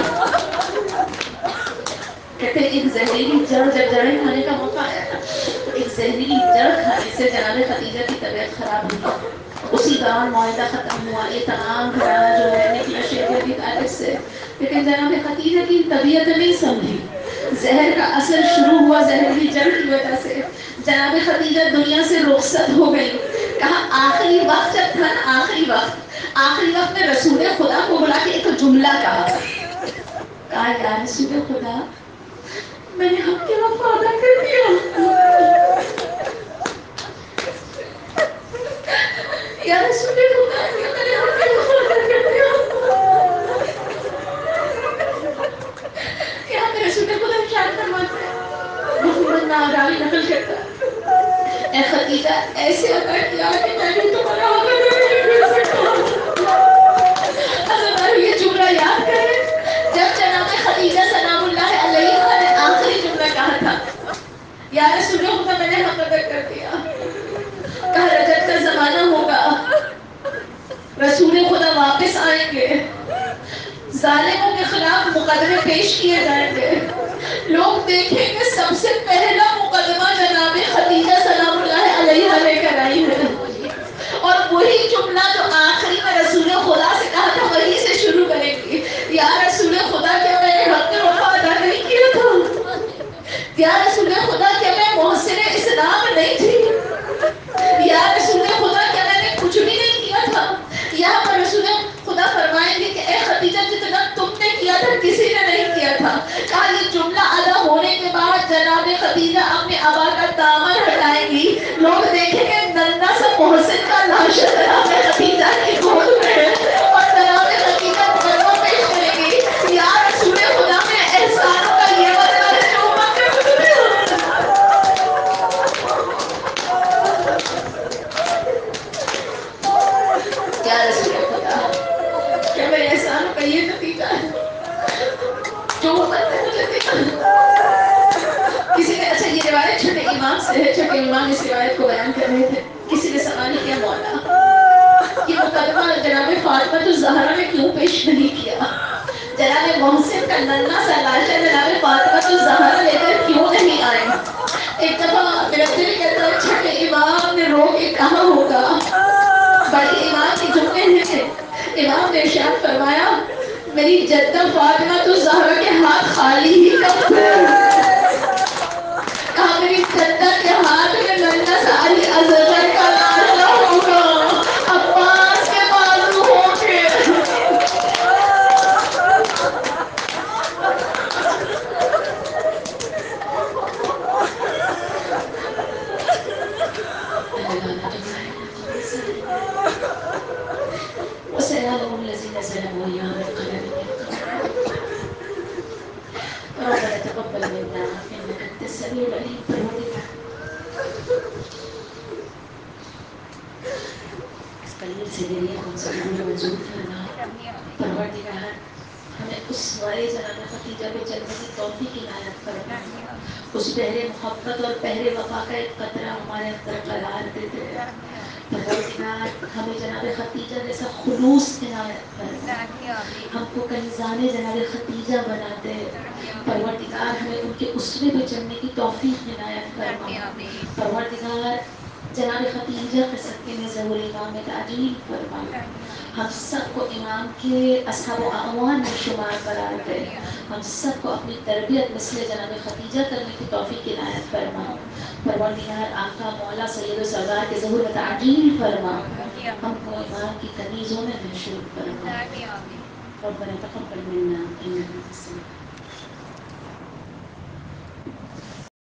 Speaker 1: کہتے ہیں ایک زہریلی جڑ، جب جڑیں کھانے کا موقع آیا نا تو ایک زہریلی جڑ کھانے سے جناب خدیجہ کی طبیعت خراب ہوئی۔ اسی دوران معاہدہ ختم ہوا، یہ تمام گھرانہ جو ہے نکلا شیر ابی طالب سے، لیکن جناب خدیجہ کی طبیعت نہیں سمجھی، زہر کا اثر شروع ہوا زہریلی جڑ کی وجہ سے، جناب خدیجہ دنیا سے رخصت ہو گئی۔ کہا آخری وقت جب تھا نا، آخری وقت میں رسول خدا کو بلا کے ایک جملہ کہا یا رسول خدا میں نے حق کے وفا ادا کر دیا، یا رسول خدا کہ میں نے حق کے وفا ادا کر دیا، کہ ہمیں رسول خدا ارشاد فرماتے ہیں، محمد ناراوی نقل کرتا ہے، اے خدیجہ ایسے ادا کیا کہ میں نے تمہارا حق ادا نہیں کر سکا۔ حضرت یہ جملہ یاد کریں جب جناب خدیجہ سلام اللہ علیہا نے آخری جملہ کہا تھا یا رسول خدا میں نے حق ادا کر دیا۔ کہا رجب کا زمانہ ہوگا، رسول خدا واپس آئیں گے، ظالموں کے خلاف مقدمے پیش کیے جائیں گے، لوگ دیکھیں گے سب سے پہلا مقدمہ جناب خدیجہ سلام اللہ علیہا لے کر آئی ہے، اور وہی جملہ جو آخری میں رسول خدا سے کہا تھا وہی سے شروع کریں گی، یا رسول خدا کیا میں نے حق وفا ادا نہیں کیا تھا، یا رسول خدا کیا میں محسن اسلام نہیں تھی، یا رسول خدا کیا میں نے کچھ بھی نہیں کیا تھا۔ یہاں پر رسول خدا فرمائیں گے کہ اے خدیجہ جتنا تم نے کیا تھا کسی نے نہیں کیا تھا۔ کہا یہ جملہ ادا ہونے کے بعد جناب خدیجہ اپنے ابا کا دامن ہٹائیں گی، لوگ دیکھیں گے ننھا سا محسن کا لاش جناب خدیجہ کی گود میں ہے، اور جناب خدیجہ مقدمہ پیش کرے گی یا رسول خدا میں احسانوں کا یہ بدلہ ہے جو امت نے مجھ سے یا رسول خدا کیا میرے احسانوں کا یہ نتیجہ ہے جو امت نے مجھے دیا۔ کسی نے، اچھا یہ روایت چھٹے امام سے ہے، چھٹے امام اس روایت کو بیان کر رہے تھے، کسی نے سوال کیا مولا یہ مقدمہ جناب فاطمہ الزہرا نے کیوں پیش نہیں کیا، جناب محسن کا ننھا سا لاشا جناب فاطمہ الزہرا لے کر کیوں نہیں آئے؟ ایک دفعہ میرا دل کہتا ہے چھٹے امام نے رو کے کہا ہوگا، بڑے امام کے جملے ہیں، امام نے ارشاد فرمایا میری جدہ فاطمہ الزہرا کے ہاتھ خالی ہی کب تھے، کہا میری جدہ کے ہاتھ میں ننھا سا علی اصغر کا لاشا ہوگا، عباس کے بازو ہوں گے۔ وسيعلم الذين ظلموا أيام القلم ربنا تقبل منا إنك أنت السميع العليم۔ اس قلیل سے دلیل کو منظور فرما، پروردگار ہمیں اس وائے جناب خدیجہ پہ چلنے کی توفیق عنایت فرما، اس بحر محبت اور بحر وفا کا ایک قطرہ ہمارے اندر قرار دیتے ہیں پروردگار، ہمیں جناب خدیجہ جیسا خلوص عنایت فرما، ہم کو کنیزان جناب خدیجہ بنا دے پروردگار، ہمیں ان کے اسوے پہ چلنے کی توفیق عنایت فرما پروردگار، جناب خدیجہ کے صدقے میں ظہور امام تعجیل فرما، ہم سب کو امام کے اصحاب و اعوان میں شمار قرار دے، ہم سب کو اپنی تربیت مثل جناب خدیجہ کرنے کی توفیق عنایت فرما پروردگار، آقا مولا سید و سردار کے ظہور میں تعجیل فرما، ہم کو امام کی کنیزوں میں محشور فرما ربنا تقبل منا انك انت السميع